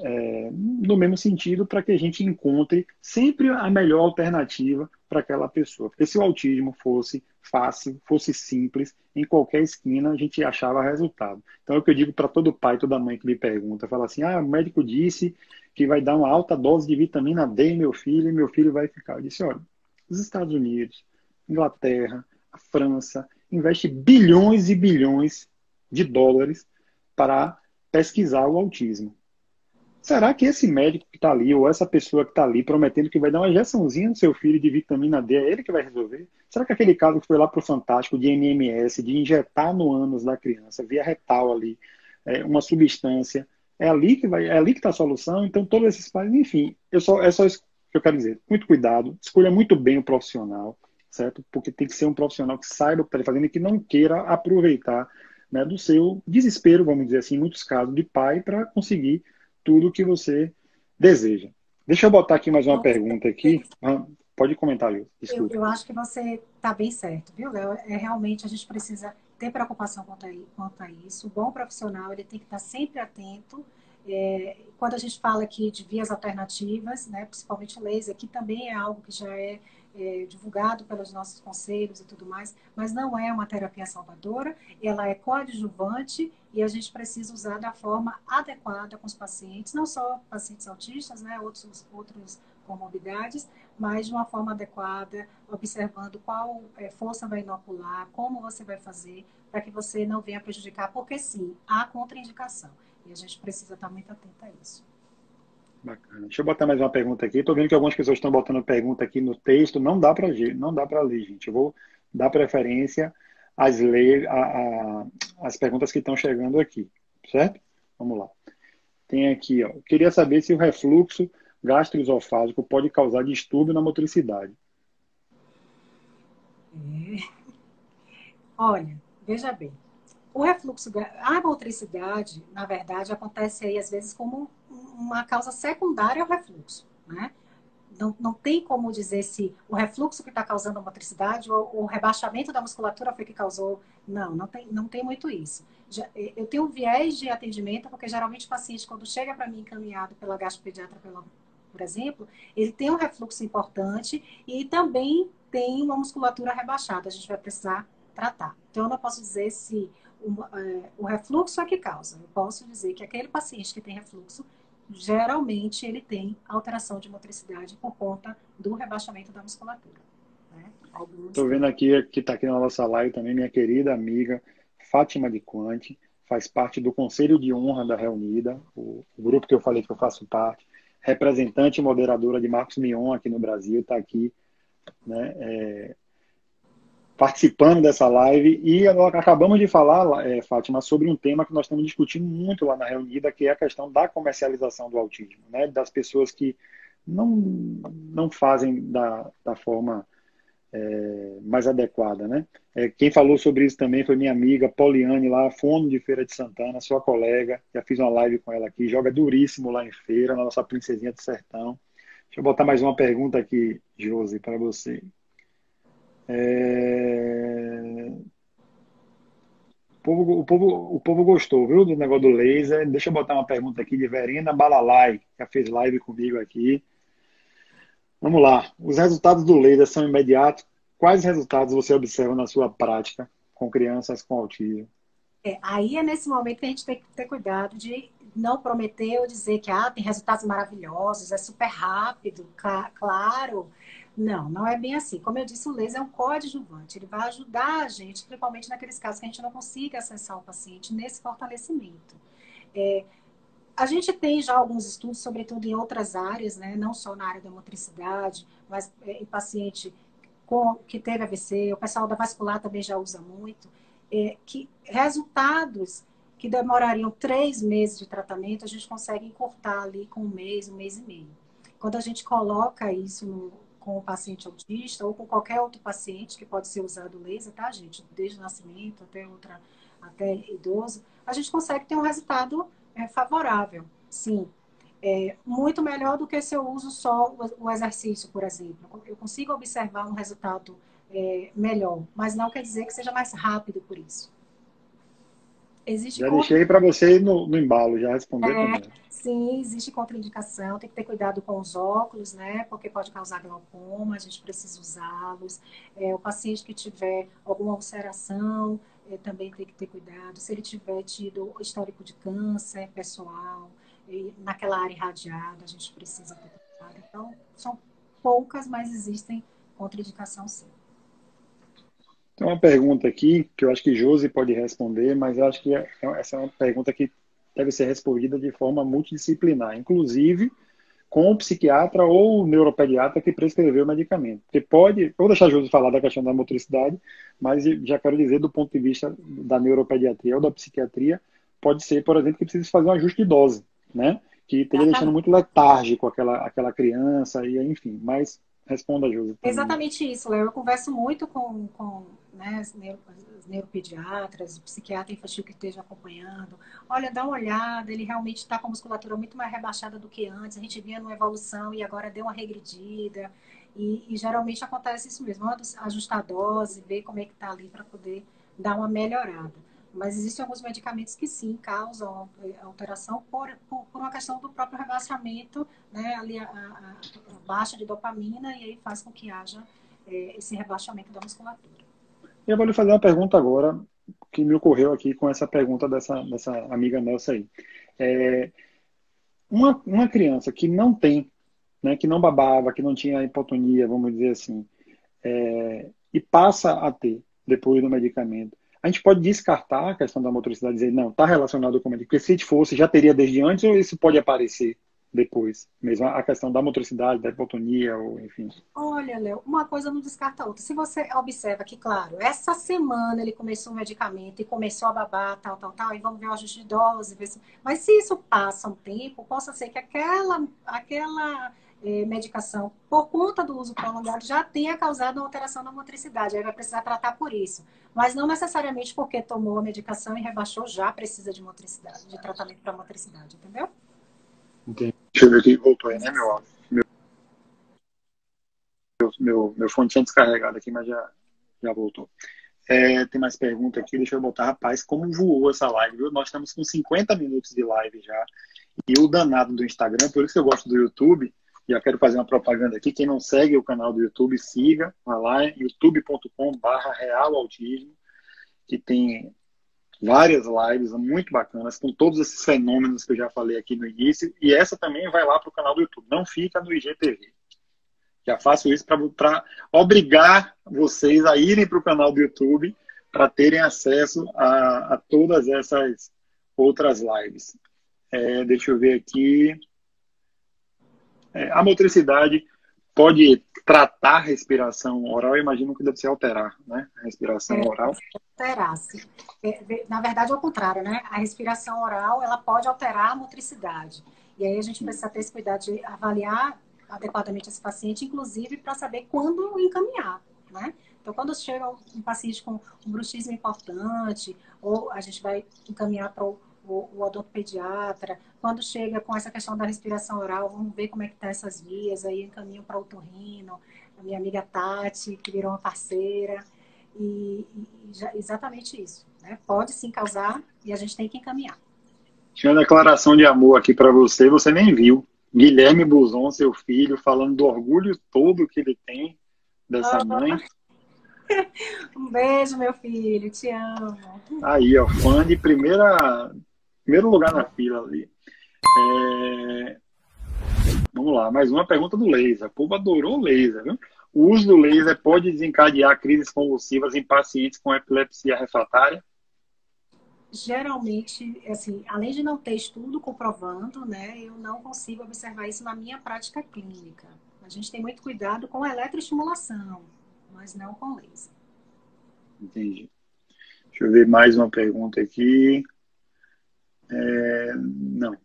no mesmo sentido, para que a gente encontre sempre a melhor alternativa para aquela pessoa. Porque se o autismo fosse fácil, fosse simples, em qualquer esquina a gente achava resultado. Então é o que eu digo para todo pai, toda mãe que me pergunta, fala assim, o médico disse que vai dar uma alta dose de vitamina D em meu filho e meu filho vai ficar. Eu disse, olha, os Estados Unidos, Inglaterra, a França, investe bilhões e bilhões de dólares para pesquisar o autismo. Será que esse médico que está ali, ou essa pessoa que está ali, prometendo que vai dar uma injeçãozinha no seu filho de vitamina D, é ele que vai resolver? Será que aquele caso que foi lá para o Fantástico, de NMS, de injetar no ânus da criança, via retal ali, uma substância, é ali que está a solução? Então, todos esses pais, enfim, é só isso que eu quero dizer. Muito cuidado, escolha muito bem o profissional, certo? Porque tem que ser um profissional que saiba o que está fazendo e que não queira aproveitar, né, do seu desespero, vamos dizer assim, em muitos casos, de pai, para conseguir tudo o que você deseja. Deixa eu botar aqui mais uma pergunta aqui. Pode comentar, Lil. Desculpa. Eu acho que você está bem certo, viu, Léo? Realmente a gente precisa ter preocupação quanto a isso. O bom profissional ele tem que estar sempre atento. Quando a gente fala aqui de vias alternativas, né, principalmente laser, que também é algo que já é divulgado pelos nossos conselhos e tudo mais, mas não é uma terapia salvadora, ela é coadjuvante e a gente precisa usar da forma adequada com os pacientes, não só pacientes autistas, né, outros comorbidades, mas de uma forma adequada, observando qual força vai inocular, como você vai fazer, para que você não venha prejudicar, porque sim, há contraindicação. E a gente precisa estar muito atento a isso. Bacana. Deixa eu botar mais uma pergunta aqui. Estou vendo que algumas pessoas estão botando pergunta aqui no texto. Não dá para ler, gente. Eu vou dar preferência às perguntas que estão chegando aqui, certo? Vamos lá. Tem aqui, ó. Queria saber se o refluxo gastroesofágico pode causar distúrbio na motricidade. Olha, veja bem. O refluxo, a motricidade, na verdade, acontece aí às vezes como uma causa secundária ao refluxo, né? Não tem como dizer se o refluxo que está causando a motricidade ou o rebaixamento da musculatura foi que causou. Não tem muito isso. Eu tenho um viés de atendimento, porque geralmente o paciente, quando chega para mim encaminhado pela gastropediatra, por exemplo, ele tem um refluxo importante e também tem uma musculatura rebaixada. A gente vai precisar tratar. Então, eu não posso dizer se o refluxo é que causa. Eu posso dizer que aquele paciente que tem refluxo, geralmente ele tem alteração de motricidade por conta do rebaixamento da musculatura. Estou vendo aqui, que está aqui na nossa live também, minha querida amiga Fátima de Quante, faz parte do Conselho de Honra da Reunida, o grupo que eu falei que eu faço parte, representante e moderadora de Marcos Mion aqui no Brasil, está aqui, né, participando dessa live, e acabamos de falar, Fátima, sobre um tema que nós estamos discutindo muito lá na Reunida, que é a questão da comercialização do autismo, né, das pessoas que não fazem da forma mais adequada, né? Quem falou sobre isso também foi minha amiga Poliane, lá, fono de Feira de Santana, sua colega. Já fiz uma live com ela aqui, joga duríssimo lá em feira, na nossa princesinha do sertão. Deixa eu botar mais uma pergunta aqui, Josi, para você. O povo gostou, viu, do negócio do laser. Deixa eu botar uma pergunta aqui de Verena Balalai, que já fez live comigo aqui. Vamos lá. Os resultados do laser são imediatos. Quais resultados você observa na sua prática com crianças com autismo? Aí é nesse momento que a gente tem que ter cuidado de não prometer ou dizer que tem resultados maravilhosos, é super rápido, claro. Não, não é bem assim. Como eu disse, o laser é um coadjuvante. Ele vai ajudar a gente, principalmente naqueles casos que a gente não consiga acessar o paciente nesse fortalecimento. A gente tem já alguns estudos, sobretudo em outras áreas, né? Não só na área da motricidade, mas em paciente que teve AVC, o pessoal da vascular também já usa muito, que resultados que demorariam 3 meses de tratamento, a gente consegue encurtar ali com 1 mês, 1 mês e meio. Quando a gente coloca isso com o paciente autista ou com qualquer outro paciente que pode ser usado o laser, tá, gente? Desde o nascimento até idoso, a gente consegue ter um resultado favorável, sim. Muito melhor do que se eu uso só o exercício, por exemplo. Eu consigo observar um resultado melhor, mas não quer dizer que seja mais rápido por isso. Já deixei para você no embalo, já responder também. Sim, existe contraindicação, tem que ter cuidado com os óculos, né? Porque pode causar glaucoma, a gente precisa usá-los. O paciente que tiver alguma ulceração, também tem que ter cuidado. Se ele tiver tido histórico de câncer pessoal, naquela área irradiada, a gente precisa ter cuidado. Então, são poucas, mas existem contraindicação sim. Tem uma pergunta aqui que eu acho que Josi pode responder, mas eu acho que essa é uma pergunta que deve ser respondida de forma multidisciplinar, inclusive com o psiquiatra ou o neuropediatra que prescreveu o medicamento. Porque eu vou deixar a Josi falar da questão da motricidade, mas já quero dizer do ponto de vista da neuropediatria ou da psiquiatria, pode ser, por exemplo, que precise fazer um ajuste de dose, né? Que esteja deixando muito letárgico aquela criança, e enfim, mas responda, Josi. Exatamente isso, Léo. Eu converso muito com né, as neuropediatras, o psiquiatra infantil que esteja acompanhando. Olha, dá uma olhada, ele realmente está com a musculatura muito mais rebaixada do que antes. A gente vinha numa evolução e agora deu uma regredida. E geralmente acontece isso mesmo. Ajustar a dose, ver como é que está ali para poder dar uma melhorada. Mas existem alguns medicamentos que sim causam alteração por uma questão do próprio rebaixamento, né? Ali a baixa de dopamina, e aí faz com que haja esse rebaixamento da musculatura. Eu vou lhe fazer uma pergunta agora, que me ocorreu aqui com essa pergunta dessa amiga nossa aí. Uma criança que não tem, né, que não babava, que não tinha hipotonia, vamos dizer assim, e passa a ter depois do medicamento, a gente pode descartar a questão da motricidade e dizer, não, está relacionado com o medicamento, porque se fosse, já teria desde antes, ou isso pode aparecer depois? Mesmo a questão da motricidade, da hipotonia, ou enfim. Olha, Léo, uma coisa não descarta a outra. Se você observa que, claro, essa semana ele começou o medicamento e começou a babar, tal, e vamos ver o ajuste de dose, mas se isso passa um tempo, possa ser que aquela medicação, por conta do uso prolongado, já tenha causado uma alteração na motricidade. Aí vai precisar tratar por isso. Mas não necessariamente porque tomou a medicação e rebaixou, já precisa de motricidade, de tratamento para motricidade, entendeu? Entendi. Deixa eu ver aqui, voltou aí, né, meu fone tinha descarregado aqui, mas já voltou. Tem mais pergunta aqui, deixa eu botar. Rapaz, como voou essa live, viu? Nós estamos com 50 minutos de live já. E o danado do Instagram, por isso que eu gosto do YouTube, já quero fazer uma propaganda aqui. Quem não segue o canal do YouTube, siga, vai lá, youtube.com/realautismo, que tem várias lives muito bacanas, com todos esses fenômenos que eu já falei aqui no início. E essa também vai lá para o canal do YouTube, não fica no IGTV. Já faço isso para obrigar vocês a irem para o canal do YouTube para terem acesso a todas essas outras lives. Deixa eu ver aqui. A motricidade pode tratar a respiração oral, eu imagino que deve ser alterar, né? A respiração oral. Alterar-se. Na verdade, é o contrário, né? A respiração oral, ela pode alterar a motricidade. E aí a gente precisa ter esse cuidado de avaliar adequadamente esse paciente, inclusive para saber quando encaminhar. né? Então, quando chega um paciente com um bruxismo importante, ou a gente vai encaminhar para o odontopediatra. Quando chega com essa questão da respiração oral, vamos ver como é que tá essas vias, aí encaminho para o otorrino, a minha amiga Tati, que virou uma parceira, exatamente isso, né? Pode sim causar e a gente tem que encaminhar. Tinha uma declaração de amor aqui para você, você nem viu. Guilherme Buzon, seu filho, falando do orgulho todo que ele tem dessa mãe. Um beijo, meu filho, te amo. Aí, ó, fã de primeiro lugar na fila ali. Vamos lá, mais uma pergunta do laser. O povo adorou o laser, viu? O uso do laser pode desencadear crises convulsivas em pacientes com epilepsia refratária? Geralmente, assim, além de não ter estudo comprovando, né, eu não consigo observar isso na minha prática clínica. A gente tem muito cuidado com a eletroestimulação, mas não com laser. Entendi. Deixa eu ver mais uma pergunta aqui. Não.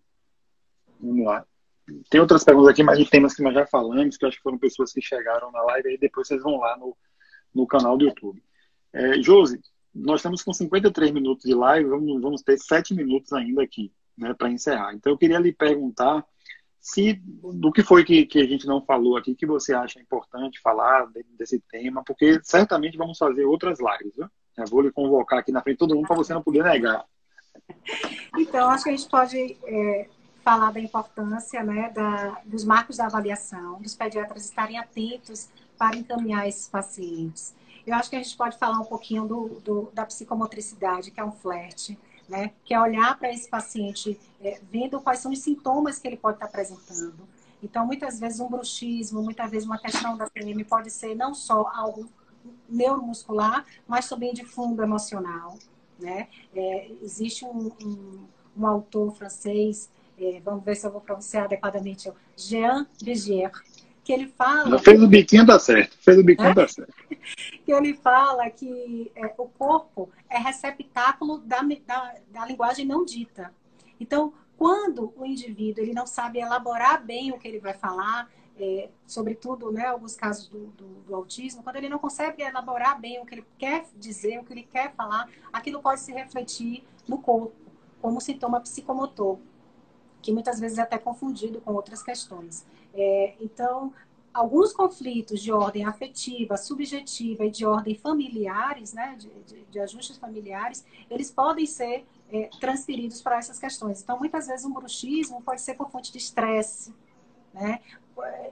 Vamos lá. Tem outras perguntas aqui, mas de temas que nós já falamos, que eu acho que foram pessoas que chegaram na live, e depois vocês vão lá no canal do YouTube. Josi, nós estamos com 53 minutos de live, vamos ter 7 minutos ainda aqui, né, para encerrar. Então, eu queria lhe perguntar do que foi que a gente não falou aqui, que você acha importante falar desse tema, porque certamente vamos fazer outras lives, viu? Eu vou lhe convocar aqui na frente de todo mundo para você não poder negar. Então, acho que a gente pode falar da importância, né, dos marcos da avaliação, dos pediatras estarem atentos para encaminhar esses pacientes. Eu acho que a gente pode falar um pouquinho da psicomotricidade, que é um flerte, né, que é olhar para esse paciente vendo quais são os sintomas que ele pode estar apresentando. Então, muitas vezes um bruxismo, muitas vezes uma questão da PM pode ser não só algo neuromuscular, mas também de fundo emocional, né? Existe um autor francês, vamos ver se eu vou pronunciar adequadamente, Jean Vigier, que ele fala... Fez o biquinho, tá certo. Fez o biquinho, tá certo. Que ele fala que o corpo é receptáculo da linguagem não dita. Então, quando o indivíduo ele não sabe elaborar bem o que ele vai falar, sobretudo, né, alguns casos do autismo, quando ele não consegue elaborar bem o que ele quer dizer, o que ele quer falar, aquilo pode se refletir no corpo, como sintoma psicomotor, que muitas vezes é até confundido com outras questões. Então, alguns conflitos de ordem afetiva, subjetiva e de ordem familiares, né, de ajustes familiares, eles podem ser transferidos para essas questões. Então, muitas vezes um bruxismo pode ser por fonte de estresse, né?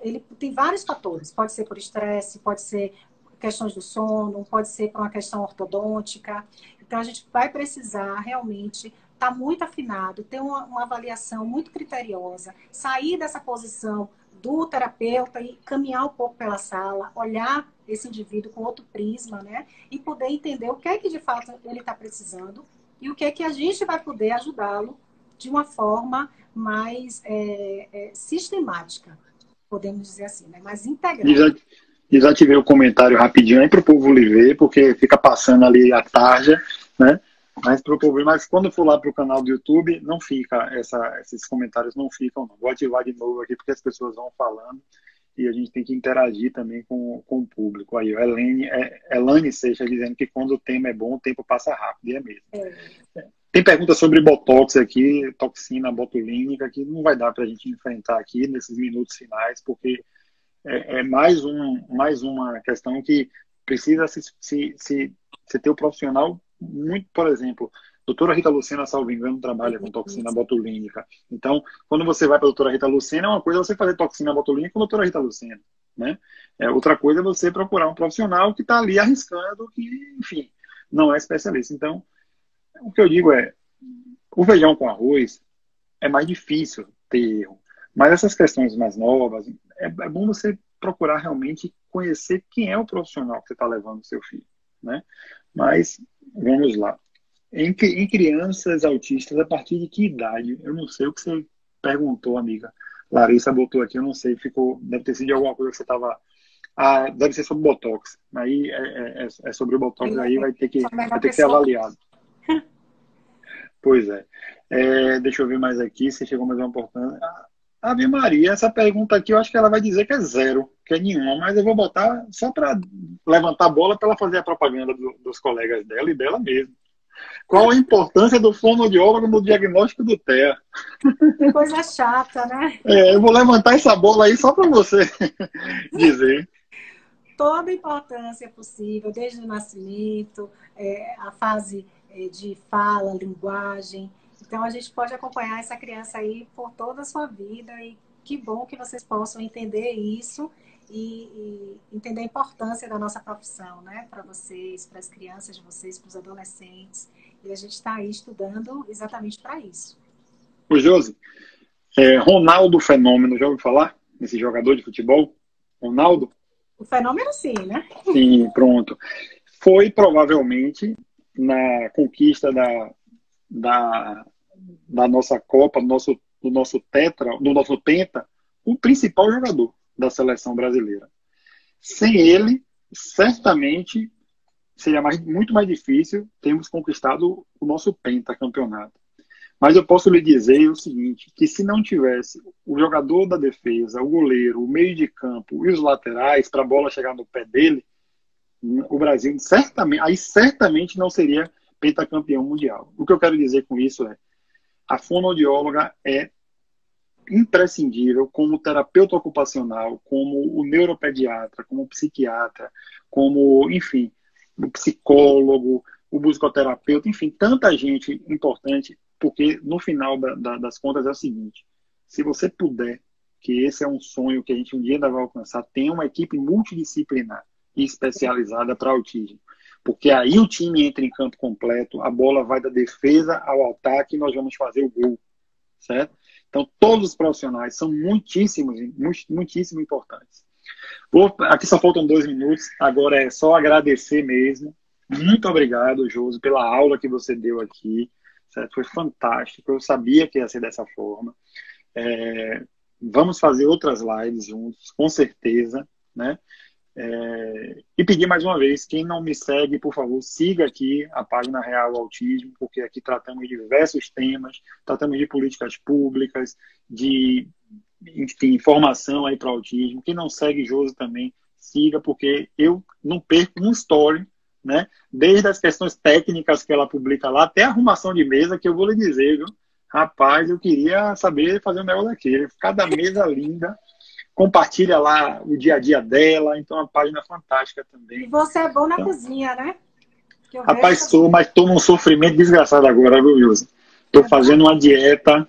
Ele tem vários fatores. Pode ser por estresse, pode ser questões do sono, pode ser por uma questão ortodôntica. Então, a gente vai precisar realmente estar muito afinado, ter uma avaliação muito criteriosa, sair dessa posição do terapeuta e caminhar um pouco pela sala, olhar esse indivíduo com outro prisma, né? E poder entender o que é que de fato ele está precisando e o que é que a gente vai poder ajudá-lo de uma forma mais sistemática, podemos dizer assim, né? Mais integrada. Desativei o comentário rapidinho aí para o povo lhe ver, porque fica passando ali a tarja, né? Mas quando for lá para o canal do YouTube, não fica, esses comentários não ficam, não. Vou ativar de novo aqui, porque as pessoas vão falando e a gente tem que interagir também com o público. Aí, Elane Seixas dizendo que quando o tema é bom, o tempo passa rápido, e é mesmo. Tem pergunta sobre Botox aqui, toxina botulínica, que não vai dar para a gente enfrentar aqui nesses minutos finais, porque mais uma questão que precisa se ter o profissional muito, por exemplo, doutora Rita Lucena, salvo engano, trabalha com toxina botulínica. Então, quando você vai para a doutora Rita Lucena, uma coisa é você fazer toxina botulínica com a doutora Rita Lucena, né? Outra coisa é você procurar um profissional que está ali arriscando, que, enfim, não é especialista. Então, o que eu digo o feijão com arroz é mais difícil ter erro. Mas essas questões mais novas, é bom você procurar realmente conhecer quem é o profissional que você está levando o seu filho, né? Mas, vamos lá. Em crianças autistas, a partir de que idade? Eu não sei o que você perguntou, amiga. Larissa botou aqui, eu não sei, deve ter sido alguma coisa que você estava... deve ser sobre Botox. Aí é sobre o Botox, aí vai ter que ser avaliado. Pois é. Deixa eu ver mais aqui, se chegou mais uma importante. Ave Maria, essa pergunta aqui eu acho que ela vai dizer que é zero, que é nenhuma, mas eu vou botar só para levantar a bola para ela fazer a propaganda dos colegas dela e dela mesmo. Qual a importância do fonoaudiólogo no diagnóstico do TEA? Que coisa chata, né? Eu vou levantar essa bola aí só para você dizer. Toda a importância possível, desde o nascimento, a fase de fala, linguagem. Então, a gente pode acompanhar essa criança aí por toda a sua vida e que bom que vocês possam entender isso e entender a importância da nossa profissão, né? Para vocês, para as crianças de vocês, para os adolescentes. E a gente está aí estudando exatamente para isso. O Josi, Ronaldo Fenômeno, já ouviu falar? Esse jogador de futebol? Ronaldo? O fenômeno sim, né? Sim, pronto. Foi provavelmente na conquista da nossa Copa, do nosso Tetra, do nosso Penta, o principal jogador da seleção brasileira. Sem ele, certamente, seria muito mais difícil termos conquistado o nosso pentacampeonato. Mas eu posso lhe dizer o seguinte, que se não tivesse o jogador da defesa, o goleiro, o meio de campo e os laterais para a bola chegar no pé dele, o Brasil certamente não seria pentacampeão mundial. O que eu quero dizer com isso é a fonoaudióloga é imprescindível como terapeuta ocupacional, como o neuropediatra, como o psiquiatra, como, enfim, o psicólogo, o musicoterapeuta, enfim, tanta gente importante, porque no final das contas é o seguinte, se você puder, que esse é um sonho que a gente um dia ainda vai alcançar, tem uma equipe multidisciplinar e especializada para autismo. Porque aí o time entra em campo completo, a bola vai da defesa ao ataque e nós vamos fazer o gol, certo? Então, todos os profissionais são muitíssimo importantes. Aqui só faltam 2 minutos, agora é só agradecer mesmo. Muito obrigado, Josi, pela aula que você deu aqui, certo? Foi fantástico, eu sabia que ia ser dessa forma. Vamos fazer outras lives juntos, com certeza, né? E pedir mais uma vez, quem não me segue, por favor, siga aqui a página Real Autismo, porque aqui tratamos de diversos temas, tratamos de políticas públicas, de, enfim, informação aí para autismo. Quem não segue Josi também, siga, porque eu não perco um story, né? Desde as questões técnicas que ela publica lá, até a arrumação de mesa, que eu vou lhe dizer, viu? Rapaz, eu queria saber fazer um negócio daquele. Cada mesa linda. Compartilha lá o dia a dia dela, então é uma página fantástica também. E você é bom na cozinha, né? Rapaz, sou, mas estou num sofrimento desgraçado agora, viu, Wilson? Estou fazendo uma dieta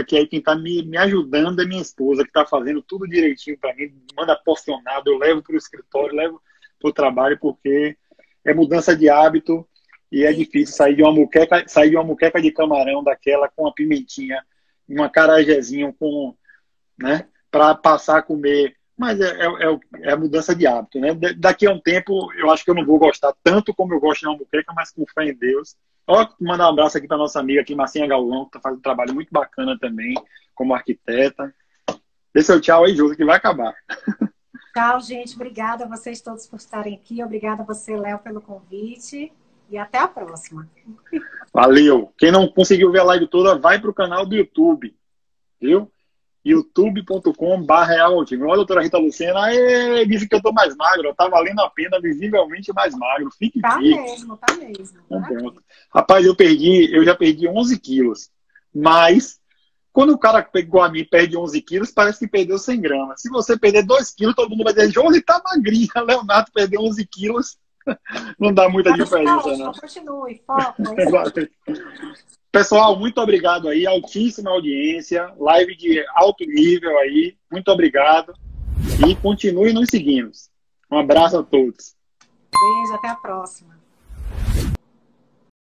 que aí quem está me ajudando é minha esposa, que está fazendo tudo direitinho para mim, manda porcionado, eu levo para o escritório, levo para o trabalho, porque é mudança de hábito e é difícil sair de uma muqueca de camarão daquela com uma pimentinha, um acarajézinho com, né? Para passar a comer, mas é a mudança de hábito, né? Daqui a um tempo, eu acho que eu não vou gostar tanto como eu gosto de uma muqueca, mas com fé em Deus. Ó, mandar um abraço aqui para nossa amiga aqui, Marcinha Galvão, que está fazendo um trabalho muito bacana também, como arquiteta. Dê seu tchau aí, Júlio, que vai acabar. Tchau, gente. Obrigada a vocês todos por estarem aqui. Obrigada a você, Léo, pelo convite. E até a próxima. Valeu. Quem não conseguiu ver a live toda, vai para o canal do YouTube, viu? youtube.com/realautismo. Olha a doutora Rita Lucena, disse que eu tô mais magro, tá valendo a pena, visivelmente mais magro. Fique tá fixe. Mesmo. Pronto. Rapaz, eu já perdi 11 quilos, mas quando o cara pegou a mim e perde 11 quilos, parece que perdeu 100 gramas. Se você perder 2 quilos, todo mundo vai dizer, Josi tá magrinha, Leonardo perdeu 11 quilos, não dá muita diferença, não. Continue, foco. Pessoal, muito obrigado aí, altíssima audiência, live de alto nível aí, muito obrigado e continue nos seguindo. Um abraço a todos. Beijo, até a próxima.